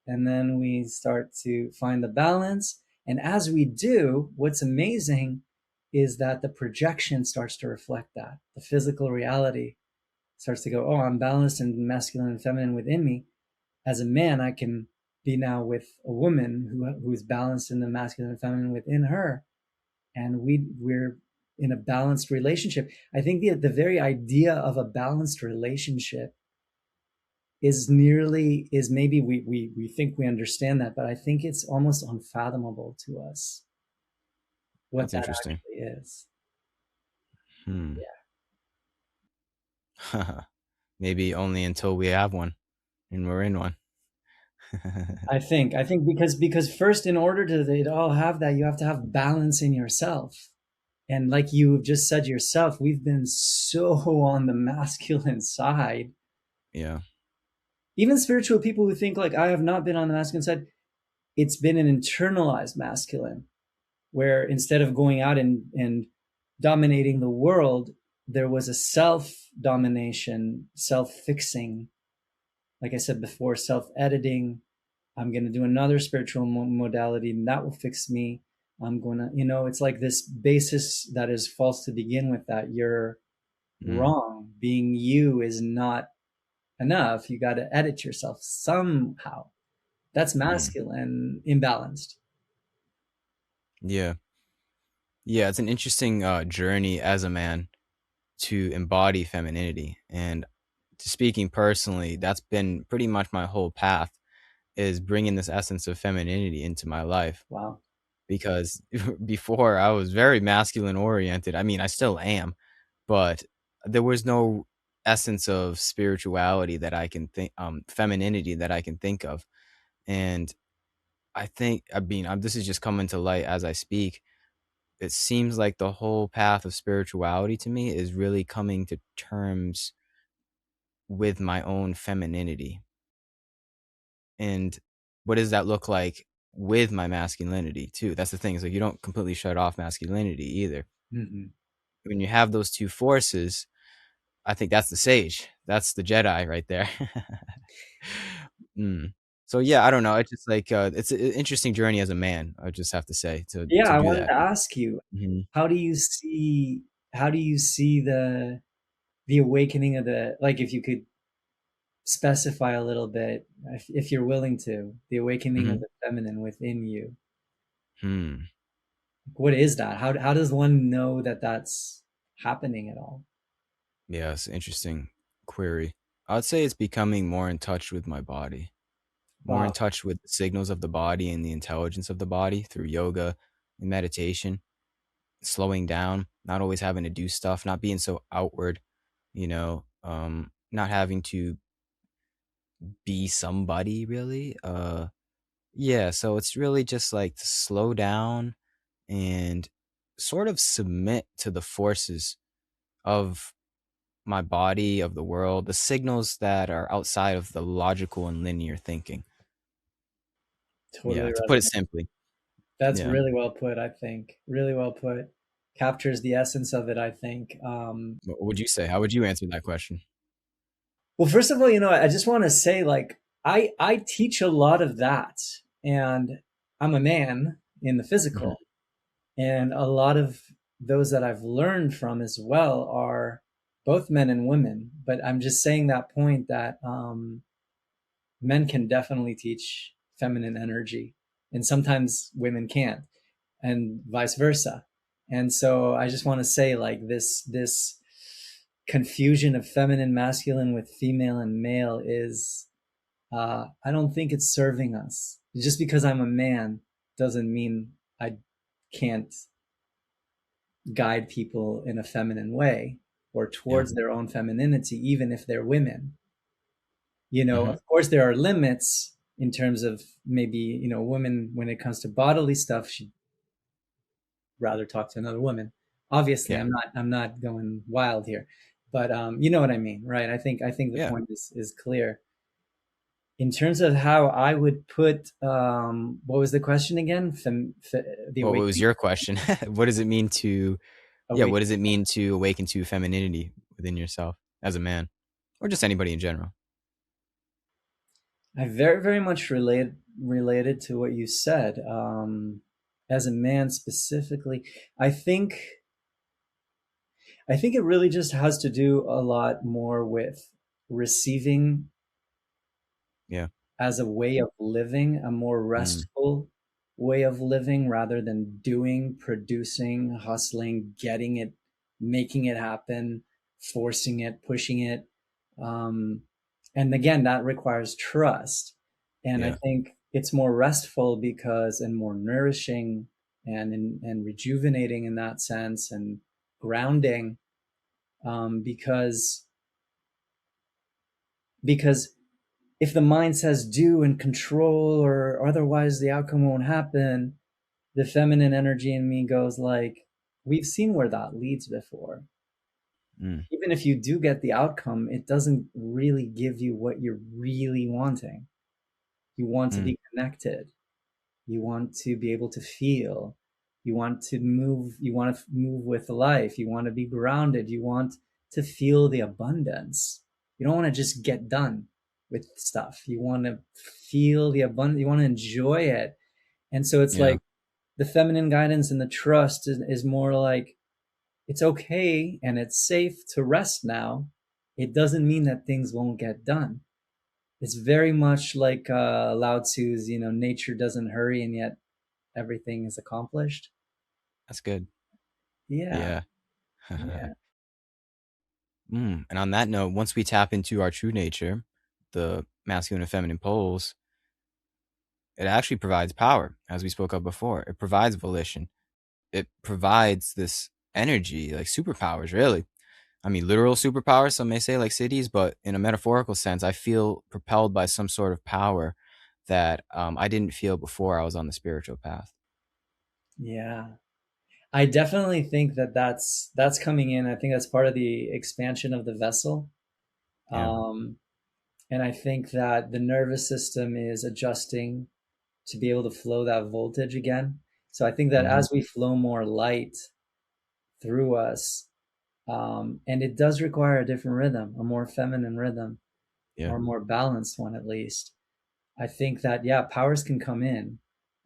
and then we start to find the balance. And as we do, what's amazing is that the projection starts to reflect that. The physical reality starts to go, oh, I'm balanced in masculine and feminine within me. As a man, I can be now with a woman who's balanced in the masculine and feminine within her. And we're in a balanced relationship. I think the very idea of a balanced relationship is maybe we think we understand that, but I think it's almost unfathomable to us what that's that interesting. actually is. Hmm. Yeah. Maybe only until we have one and we're in one. I think because first, in order to it all have that, you have to have balance in yourself. And like you just said yourself, we've been so on the masculine side. Yeah. Even spiritual people who think like I have not been on the masculine side, it's been an internalized masculine where instead of going out and dominating the world, there was a self domination, self fixing. Like I said before, self editing. I'm going to do another spiritual modality and that will fix me. I'm going to, you know, it's like this basis that is false to begin with, that you're Mm, wrong. Being you is not enough. You got to edit yourself somehow. That's mm. masculine, imbalanced. Yeah. Yeah. It's an interesting journey as a man to embody femininity. And to speaking personally, that's been pretty much my whole path is bringing this essence of femininity into my life Wow. because before I was very masculine oriented. I mean, I still am, but there was no essence of spirituality that I can think, femininity that I can think of. And I think, I mean, this is just coming to light as I speak. It seems like the whole path of spirituality to me is really coming to terms with my own femininity. And what does that look like with my masculinity too? That's the thing. Is like you don't completely shut off masculinity either. Mm-hmm. When you have those two forces, I think that's the sage. That's the Jedi right there. mm. So yeah, I don't know. It's just like it's an interesting journey as a man. I just have to say Yeah, to I do wanted that. to ask you, Hmm. how do you see how do you see the awakening of the, like, if you could specify a little bit, if you're willing to, the awakening of Hmm. the feminine within you. Hmm. What is that? How does one know that that's happening at all? Yeah, it's an interesting query. I would say it's becoming more in touch with my body. more in Wow. touch with the signals of the body and the intelligence of the body through yoga and meditation, slowing down, not always having to do stuff, not being so outward, not having to be somebody really. Yeah, so it's really just like to slow down and sort of submit to the forces of my body, of the world, the signals that are outside of the logical and linear thinking. Totally Yeah, to put it resonant. simply. That's Yeah. really well put, I think. Really well put. Captures the essence of it, I think. What would you say? How would you answer that question? Well, first of all, I just want to say, like, I teach a lot of that, and I'm a man in the Hmm. physical, and a lot of those that I've learned from as well are both men and women. But I'm just saying that point that men can definitely teach feminine energy, and sometimes women can't, and vice versa. And so I just want to say, like, this confusion of feminine, masculine with female and male is, I don't think it's serving us. Just because I'm a man doesn't mean I can't guide people in a feminine way or Yeah. towards their own femininity, even if they're women. Hmm. Of course, there are limits in terms of maybe, women, when it comes to bodily stuff, she'd rather talk to another woman. Obviously, Yeah. I'm not going wild here, but you know what I mean, right? I think the Yeah. point is clear. In terms of how I would put, what was the question again? The What was awakening, your question? What does it mean to, yeah, what awakening. does it mean to awaken to femininity within yourself as a man or just anybody in general? I very, very much related to what you said. As a man specifically, I think I think it really just has to do a lot more with receiving Yeah. as a way of living, a more Mm. restful way of living rather than doing, producing, hustling, getting it, making it happen, forcing it, pushing it. Um, and again, that requires trust. And I Yeah. think it's more restful because, and more nourishing and rejuvenating in that sense, and grounding, because if the mind says do and control or otherwise the outcome won't happen, the feminine energy in me goes like, we've seen where that leads before. Mm. Even if you do get the outcome, it doesn't really give you what you're really wanting. You want to Mm. be connected. You want to be able to feel. You want to move with life. You want to be grounded. You want to feel the abundance. You don't want to just get done with stuff. You want to feel the abundance. You want to enjoy it. And so it's Yeah. like the feminine guidance and the trust is more like, it's okay and it's safe to rest now. It doesn't mean that things won't get done. It's very much like Lao Tzu's, nature doesn't hurry and yet everything is accomplished. That's good. Yeah, Yeah. yeah, And on that note, once we tap into our true nature, the masculine and feminine poles, it actually provides power, as we spoke of before. It provides volition. It provides this energy, like superpowers, really. I mean, literal superpowers, some may say, like cities, but in a metaphorical sense, I feel propelled by some sort of power that I didn't feel before I was on the spiritual path. yeah. I definitely think that that's coming in. I think that's part of the expansion of the vessel. Yeah. Um, and I think that the nervous system is adjusting to be able to flow that voltage again. So I think that Hmm. as we flow more light through us, and it does require a different rhythm, a more feminine rhythm, Yeah. or a more balanced one at least. I think that, yeah, powers can come in.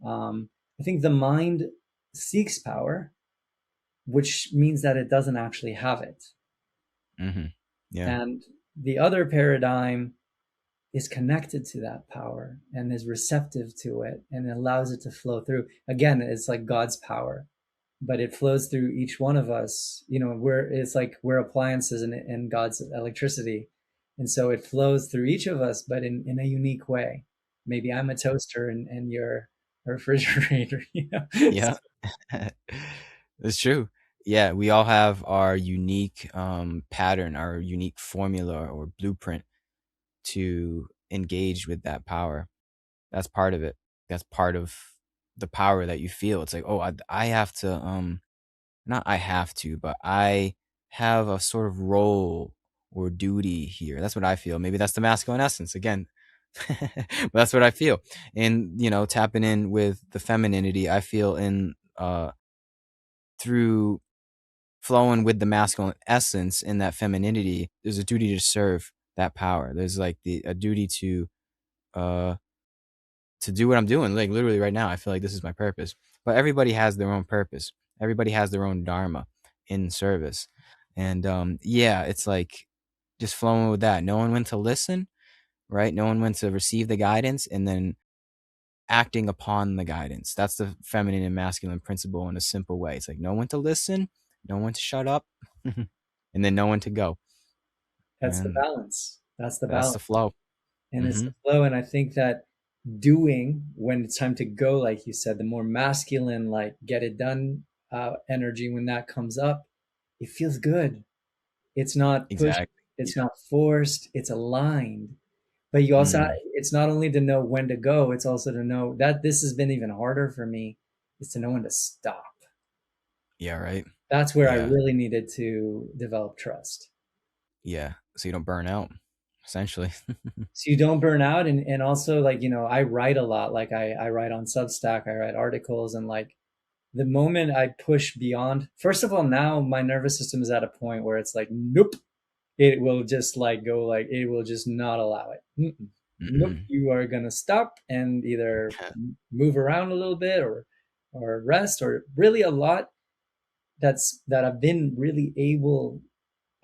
I think the mind seeks power, which means that it doesn't actually have it. Hmm. Yeah. And the other paradigm is connected to that power and is receptive to it and allows it to flow through. Again, it's like God's power, but it flows through each one of us. It's like we're appliances in God's electricity. And so it flows through each of us, but in a unique way. maybe I'm a toaster and you're a refrigerator, you know. Yeah. It's true. Yeah, we all have our unique pattern, our unique formula or blueprint to engage with that power. That's part of it. That's part of the power that you feel. It's like, oh, I have to not I have to, but I have a sort of role or duty here. That's what I feel. Maybe that's the masculine essence again. But that's what I feel. And, tapping in with the femininity, I feel in through flowing with the masculine essence in that femininity, there's a duty to serve that power. There's like a duty uh to do what I'm doing. Like literally right now, I feel like this is my purpose. But everybody has their own purpose. Everybody has their own dharma in service. And yeah, it's like just flowing with that, knowing when to listen, right? Knowing when to receive the guidance and then acting upon the guidance. That's the feminine and masculine principle in a simple way. It's like know when to listen, know when to shut up, and then know when to go. That's the And balance. That's the that's balance. the flow. And it's Hmm. the flow. And I think that doing when it's time to go, like you said, the more masculine, like get it done energy, when that comes up, it feels good. It's not pushed, Exactly. it's Yeah. not forced, it's aligned. But you also, Mm. it's not only to know when to go, it's also to know that this has been even harder for me, is to know when to stop. Yeah. Right. That's where I Yeah. really needed to develop trust. Yeah. So you don't burn out, essentially. So you don't burn out. And also, like, I write a lot. Like I write on Substack, I write articles, and like the moment I push beyond, first of all, now my nervous system is at a point where it's like, nope, it will just like go, like it will just not allow it. Mm-mm. Nope, Mm-mm. you are gonna stop and either move around a little bit or rest, or really a lot that I've been really able,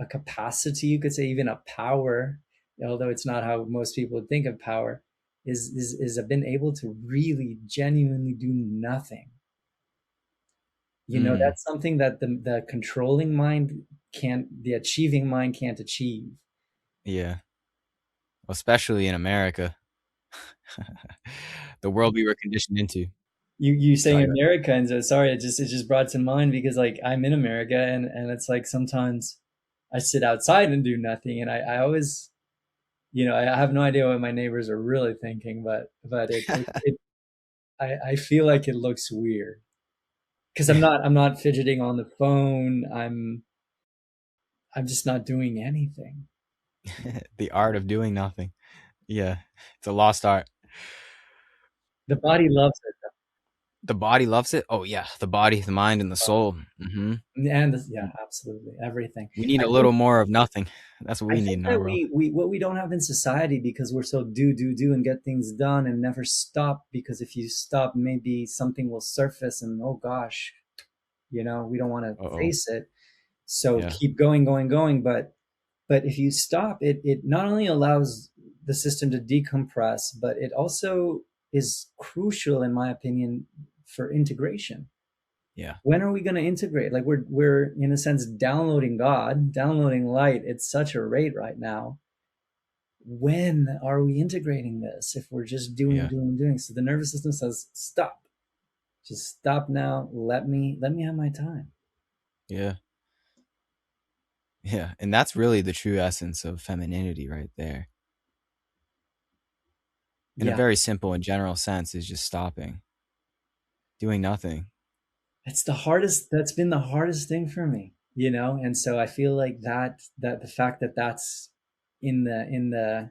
a capacity, you could say, even a power, although it's not how most people would think of power, is I've been able to really genuinely do nothing. Mm. That's something that the controlling mind can't, the achieving mind can't achieve. Yeah. Especially in America, the world we were conditioned into. You saying Sorry. America, and so sorry, it just brought to mind because like I'm in America, and it's like sometimes I sit outside and do nothing, and I always, I have no idea what my neighbors are really thinking, but I feel like it looks weird because I'm not fidgeting on the phone. I'm just not doing anything. The art of doing nothing. Yeah. It's a lost art. The body loves it, The body loves it. Oh yeah, the body, the mind, and the soul. Hmm. and yeah, absolutely everything. We need I a think little more of nothing. That's what I we need think in our that world. we what we don't have in society, because we're so do and get things done and never stop, because if you stop, maybe something will surface and oh gosh, we don't want to Uh-oh. face it. So Yeah. keep going, going, going. But if you stop, it not only allows the system to decompress, but it also is crucial, in my opinion, for integration. Yeah. When are we going to integrate? Like we're in a sense downloading God, downloading light at such a rate right now. When are we integrating this if we're just doing, Yeah. doing, doing? So the nervous system says, stop. Just stop now. Let me have my time. Yeah. Yeah. And that's really the true essence of femininity right there. In a Yeah. very simple and general sense is just stopping, doing nothing. It's the hardest, that's been the hardest thing for me, And so I feel like that the fact that that's in the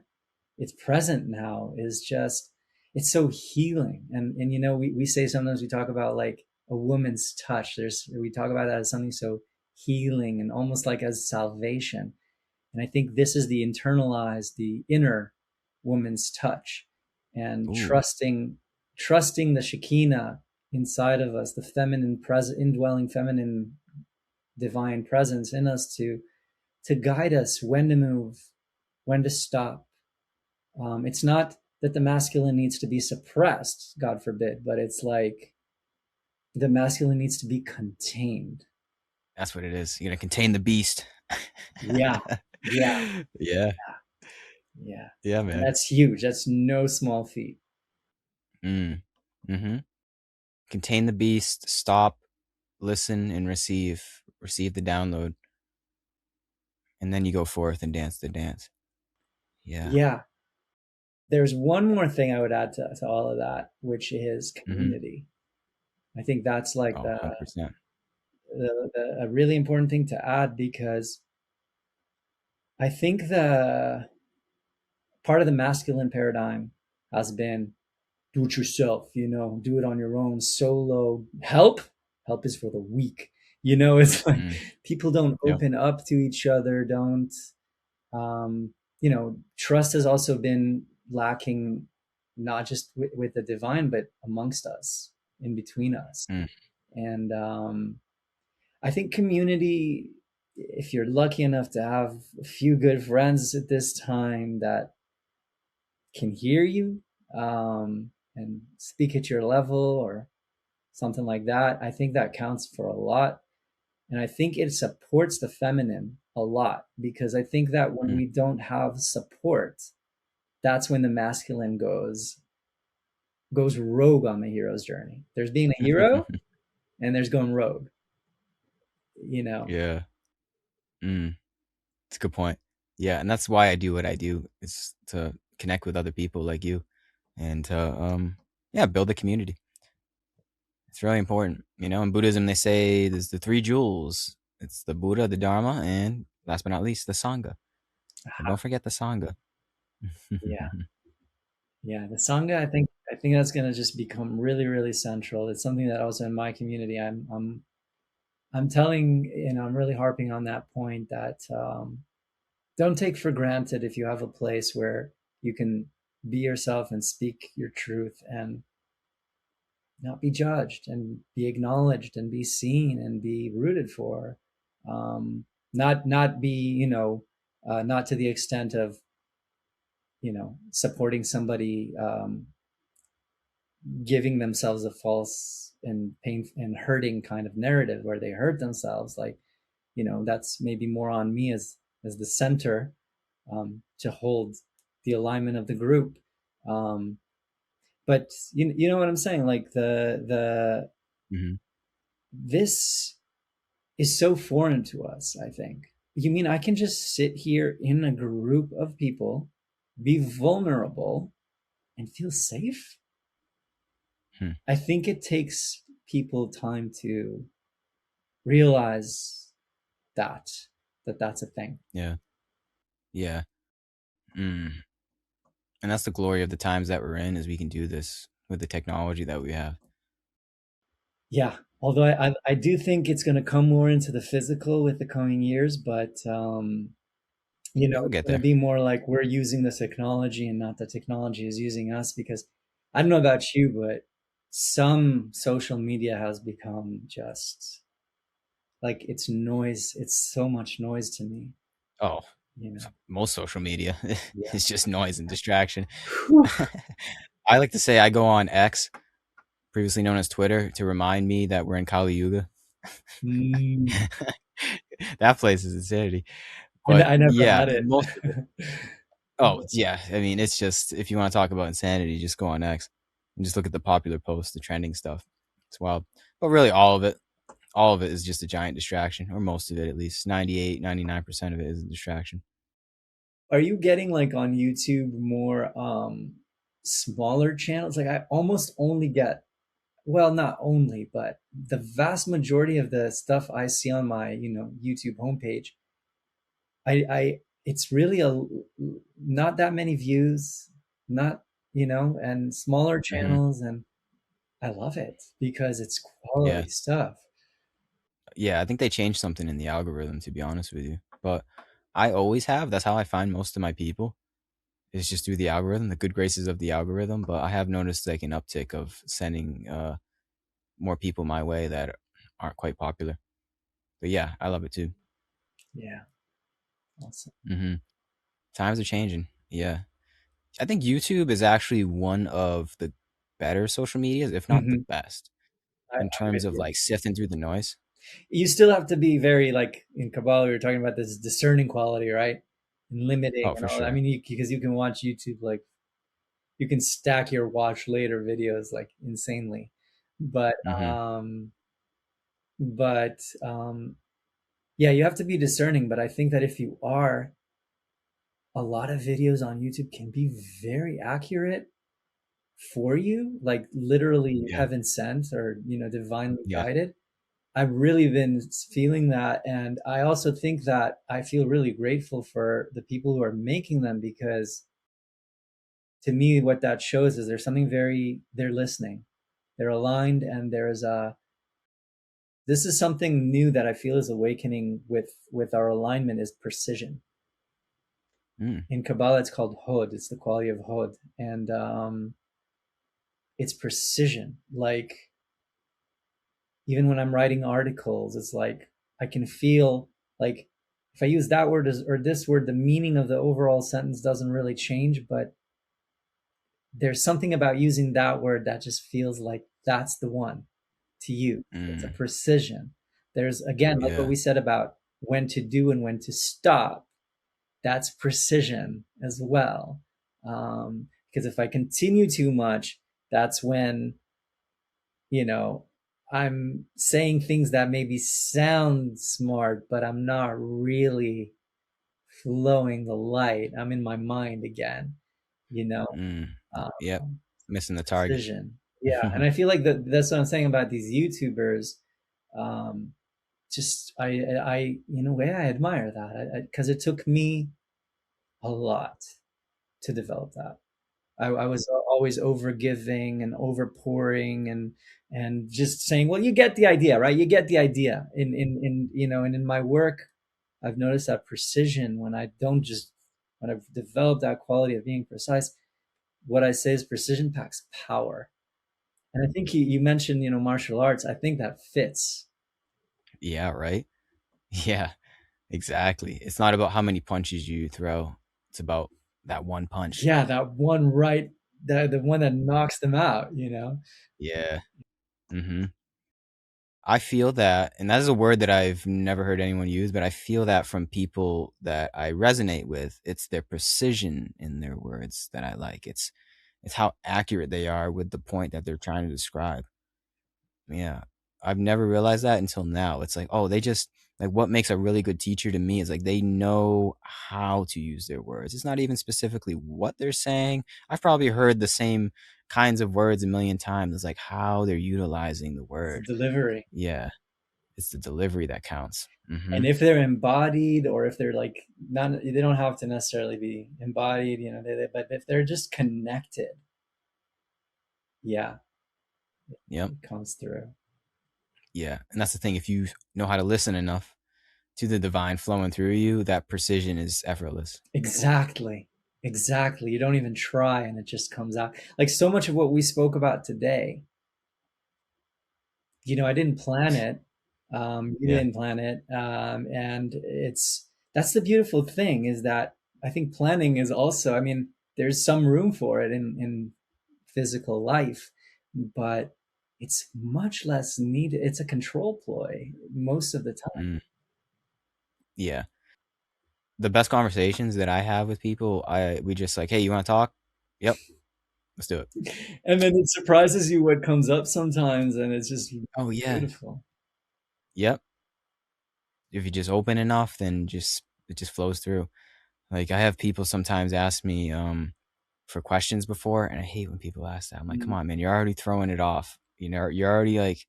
it's present now is just, it's so healing. And we say, sometimes we talk about like a woman's touch. We talk about that as something so healing and almost like as salvation. And I think this is the internalized, the inner woman's touch, and Ooh. trusting the Shekinah inside of us, the feminine present, indwelling feminine divine presence in us, to guide us when to move, when to stop. It's not that the masculine needs to be suppressed, God forbid, but it's like the masculine needs to be contained. That's what it is. You're gonna contain the beast. Yeah, yeah, Yeah. yeah. Yeah, And man. that's huge. That's no small feat. Mm. Mm-hmm. Contain the beast, stop, listen, and receive. Receive the download. And then you go forth and dance the dance. Yeah. Yeah. There's one more thing I would add to all of that, which is Mm-hmm. community. I think that's like Oh, 100%. a really important thing to add, because I think the part of the masculine paradigm has been do it yourself, do it on your own, solo. Help is for the weak. It's like Mm. people don't Yep. open up to each other, don't trust has also been lacking, not just with the divine, but amongst us, in between us. Mm. And I think community, if you're lucky enough to have a few good friends at this time that can hear you, and speak at your level or something like that, I think that counts for a lot. And I think it supports the feminine a lot, because I think that when Mm. we don't have support, that's when the masculine goes rogue on the hero's journey. There's being a hero, and there's going rogue, you know. Yeah. Mm. It's a good point. Yeah, and that's why I do what I do, is to connect with other people like you and to yeah, build a community. It's really important. In Buddhism they say there's the three jewels. It's the Buddha, the Dharma, and last but not least, the Sangha. So don't forget the Sangha. Yeah, yeah, the sangha, I think that's going to just become really, really central. It's something that also in my community, I'm telling, I'm really harping on that point, that don't take for granted if you have a place where you can be yourself and speak your truth and not be judged and be acknowledged and be seen and be rooted for. Not be, not to the extent of, supporting somebody, giving themselves a false and pain and hurting kind of narrative where they hurt themselves. Like, that's maybe more on me as the center, to hold the alignment of the group. Um, but you know what I'm saying? Like the Hmm. this is so foreign to us, I think. You mean I can just sit here in a group of people, be vulnerable, and feel safe? Hmm. I think it takes people time to realize that that's a thing. Yeah. Yeah. Mm. And that's the glory of the times that we're in, is we can do this with the technology that we have. Yeah. Although I do think it's going to come more into the physical with the coming years, but We'll it's get going to there. be more like we're using the technology and not the technology is using us. Because I don't know about you, but some social media has become just like it's noise. It's so much noise to me, Oh, you know. most social media Yeah. is just noise and distraction. Whew. I like to say I go on X, previously known as Twitter, to remind me that we're in Kali Yuga. Mm. That place is insanity. But I never yeah, had it. most of it. Oh, yeah. I mean, it's just, if you want to talk about insanity, just go on X and just look at the popular posts, the trending stuff. It's wild. But really, all of it is just a giant distraction, or most of it at least. 98, 99% of it is a distraction. Are you getting like on YouTube more smaller channels? Like I almost only get, well, not only, but the vast majority of the stuff I see on my, YouTube homepage, I it's really not that many views, not, and smaller Hmm. channels, and I love it because it's Yeah. quality stuff. Yeah. I think they changed something in the algorithm, to be honest with you. But I always have. That's how I find most of my people. It's just through the algorithm, the good graces of the algorithm. But I have noticed like an uptick of sending more people my way that aren't quite popular. But yeah, I love it too. Yeah, awesome. Hmm. Times are changing. Yeah. I think YouTube is actually one of the better social medias, if not the Hmm. best, I'm in terms with of you. like sifting through the noise. You still have to be very, like in Kabbalah, we were talking about this discerning quality, right? And limiting Oh, and for all that. I sure. mean, because you can watch YouTube, like you can stack your watch later videos like insanely. But Mm-hmm. um, but yeah, you have to be discerning. But I think that if you are, a lot of videos on YouTube can be very accurate for you, like literally Yeah. heaven sent or divinely Yeah. guided. I've really been feeling that, and I also think that I feel really grateful for the people who are making them, because to me what that shows is there's something very they're listening, they're aligned, and there's a this is something new that I feel is awakening with our alignment is precision. Mm. In Kabbalah it's called hod, it's the quality of hod, and it's precision. Like even when I'm writing articles, it's like I can feel like if I use that word or this word, the meaning of the overall sentence doesn't really change, but there's something about using that word that just feels like that's the one to use. It's a Mm. precision. There's again, like what Yeah. we said about when to do and when to stop. That's precision as well. Because if I continue too much, that's when you know, I'm saying things that maybe sound smart, but I'm not really flowing the light. I'm in my mind again, you know, Mm. um, Yep. Missing the target. precision. Yeah. And I feel like that's what I'm saying about these YouTubers. Um, just, in a way, I admire that because it took me a lot to develop that. I was always over giving and over pouring and just saying, well, you get the idea, right? You get the idea. And in my work, I've noticed that precision when I don't just when I've developed that quality of being precise, what I say is precision packs power. And I think you mentioned, martial arts. I think that fits. Yeah. Right. Yeah. Exactly. It's not about how many punches you throw. It's about that one punch. Yeah, that one right, the one that knocks them out. Yeah. Mm-hmm. I feel that, and that is a word that I've never heard anyone use, but I feel that from people that I resonate with. It's their precision in their words that I like. It's how accurate they are with the point that they're trying to describe. Yeah. I've never realized that until now. It's like, oh, they just like what makes a really good teacher to me is like they know how to use their words. It's not even specifically what they're saying. I've probably heard the same kinds of words a million times. It's like how they're utilizing the It's the word. delivery. Yeah. It's the delivery that counts. Mm-hmm. And if they're embodied, or if they're like not, they don't have to necessarily be embodied, but if they're just connected, yeah, Yep. it comes through. Yeah. And that's the thing. If you know how to listen enough to the divine flowing through you, that precision is effortless. Exactly. Exactly. You don't even try and it just comes out. Like so much of what we spoke about today, I didn't plan it. You Yeah. didn't plan it. And that's the beautiful thing is that I think planning is also, I mean, there's some room for it in physical life, but it's much less needed. It's a control ploy most of the time. Mm. Yeah. The best conversations that I have with people, we just like, hey, you want to talk? Yep, let's do it. And then it surprises you what comes up sometimes, and it's just Oh yeah, beautiful. yep. If you just open enough, then just it just flows through. Like I have people sometimes ask me for questions before, and I hate when people ask that. I'm like, come Mm, on, man, you're already throwing it off. You know, you're already like,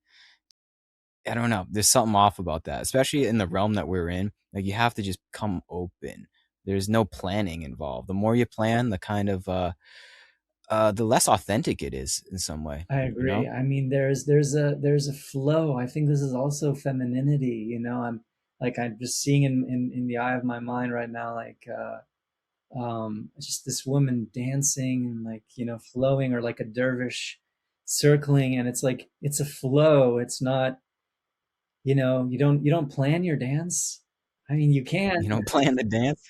I don't know. There's something off about that, especially in the realm that we're in. Like you have to just come open. There's no planning involved. The more you plan, the kind of the less authentic it is in some way, I you agree. know? I mean, there's a flow. I think this is also femininity. I'm just seeing in the eye of my mind right now, like just this woman dancing and like flowing, or like a dervish circling, and it's like it's a flow. It's not you don't plan your dance. I mean, you can. You don't plan the dance.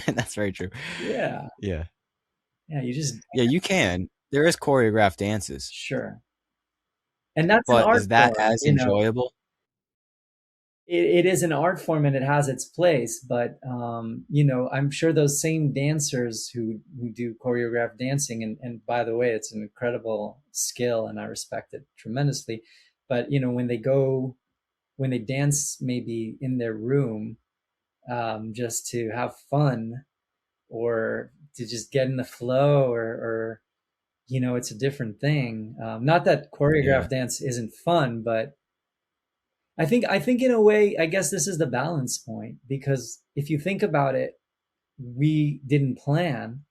That's very true. Yeah, Yeah. yeah. You just Yeah, you can. There is choreographed dances, sure, and that's an but art is that form. as enjoyable? it is an art form and it has its place, but you know, I'm sure those same dancers who do choreographed dancing, and by the way, it's an incredible skill and I respect it tremendously. But you know, when they dance maybe in their room, just to have fun or to just get in the flow, or you know, it's a different thing. Not that Yeah. choreographed dance isn't fun, but I think in a way, I guess this is the balance point, because if you think about it, we didn't plan,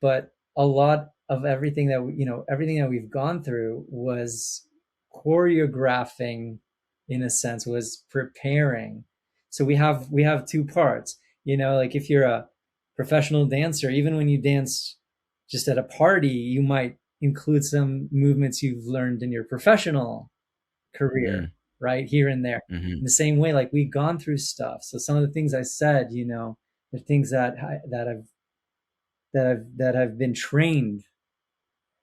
but a lot of everything that you know, everything that we've gone through was choreographing, in a sense, was preparing. So we have two parts, you know, like if you're a professional dancer, even when you dance just at a party, you might include some movements you've learned in your professional career, Mm. right? Here and there. Mm-hmm. In the same way, like we've gone through stuff. So some of the things I said, you know, the things that I've been trained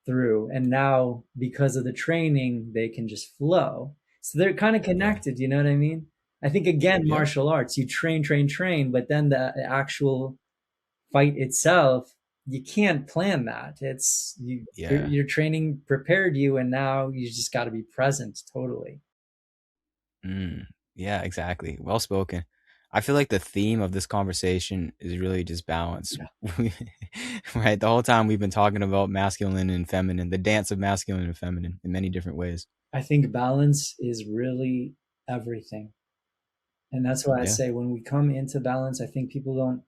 through, and now because of the training, they can just flow. So they're kind of Yeah. connected. You know what I mean? I think again, Yep. martial arts, you train, train, train, but then the actual fight itself, you can't plan that. It's Yeah. your training prepared you, and now you just got to be present totally. Mm. Yeah, exactly. Well spoken. I feel like the theme of this conversation is really just balance. Yeah. Right? The whole time we've been talking about masculine and feminine, the dance of masculine and feminine in many different ways. I think balance is really everything. And that's why I Yeah. say when we come into balance, I think people don't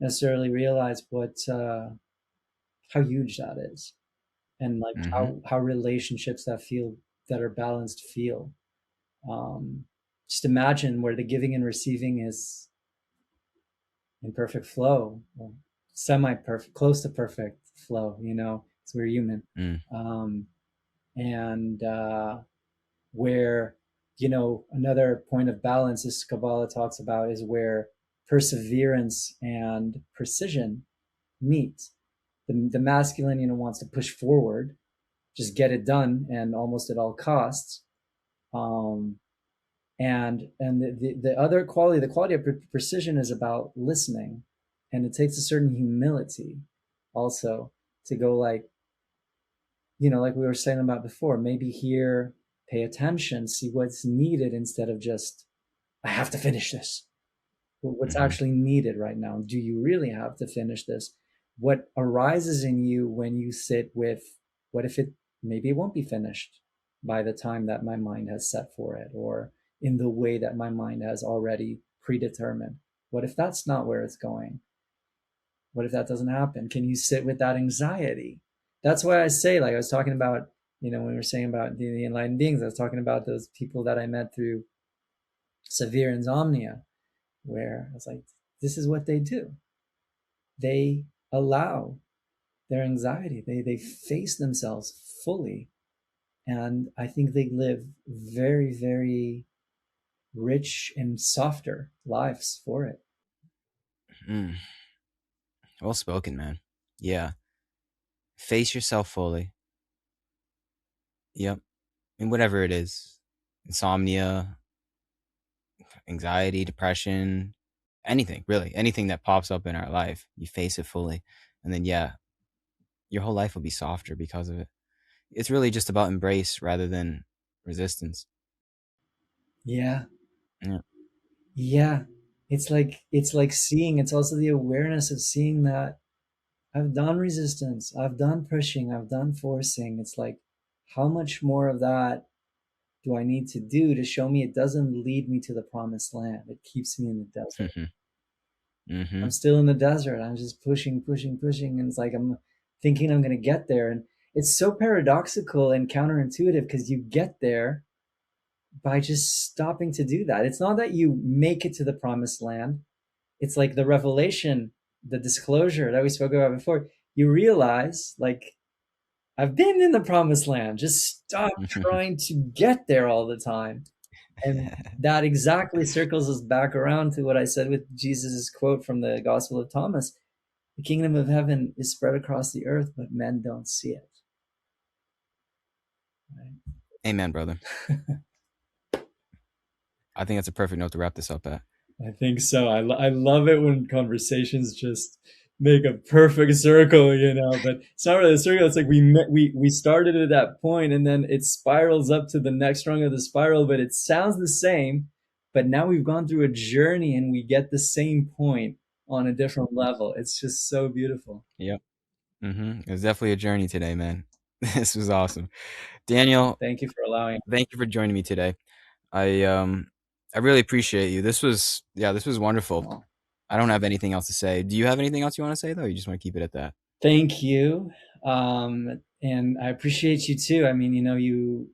necessarily realize what how huge that is, and like Mm-hmm. how relationships that are balanced feel. Um, just imagine where the giving and receiving is in perfect flow, or semi-perfect, close to perfect flow. You know, because we're human, Mm. um, and where you know, another point of balance this Kabbalah talks about is where perseverance and precision meet. The masculine, you know, wants to push forward, just get it done, and almost at all costs. Um, and the other quality, the quality of precision, is about listening, and it takes a certain humility, also, to go like, you know, like we were saying about before, maybe hear, pay attention, see what's needed instead of just I have to finish this. What's Mm-hmm. actually needed right now? Do you really have to finish this? What arises in you when you sit with, what if it, maybe it won't be finished by the time that my mind has set for it, or in the way that my mind has already predetermined? What if that's not where it's going? What if that doesn't happen? Can you sit with that anxiety? That's why I say, like I was talking about, you know, when we were saying about the enlightened beings, I was talking about those people that I met through severe insomnia, where I was like, this is what they do. They allow their anxiety, they face themselves fully. And I think they live very, very rich and softer lives for it. Mm. Well spoken, man. Yeah. Face yourself fully. Yep. And whatever it is, insomnia, anxiety, depression, anything, really, anything that pops up in our life, you face it fully. And then, yeah, your whole life will be softer because of it. It's really just about embrace rather than resistance. Yeah. Yeah. Yeah. It's like seeing, it's also the awareness of seeing that I've done resistance, I've done pushing, I've done forcing. It's like, how much more of that do I need to do to show me it doesn't lead me to the promised land? It keeps me in the desert. Mm-hmm. I'm still in the desert. I'm just pushing, pushing, pushing. And it's like I'm thinking I'm going to get there. And it's so paradoxical and counterintuitive, because you get there by just stopping to do that. It's not that you make it to the promised land, it's like the revelation, the disclosure that we spoke about before. You realize, like, I've been in the promised land. Just stop trying to get there all the time. And that exactly circles us back around to what I said with Jesus' quote from the Gospel of Thomas: the kingdom of heaven is spread across the earth, but men don't see it. Right? Amen, brother. I think that's a perfect note to wrap this up at. I think so. I love it when conversations just make a perfect circle, you know. But it's not really a circle. It's like we started at that point, and then it spirals up to the next rung of the spiral. But it sounds the same. But now we've gone through a journey, and we get the same point on a different level. It's just so beautiful. Yep. It was definitely a journey today, man. This was awesome. Daniel, Thank you for allowing. thank you for joining me today. I um I really appreciate you. This was wonderful. Well, I don't have anything else to say. Do you have anything else you want to say though? Or you just want to keep it at that? thank you, and I appreciate you too. I mean, you know, you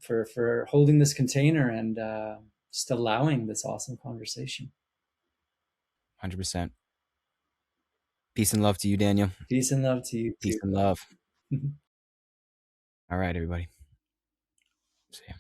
for holding this container and just allowing this awesome conversation. 100%. Peace and love to you, Daniel. Peace and love to you Peace too, and brother. love. All right, everybody. See ya.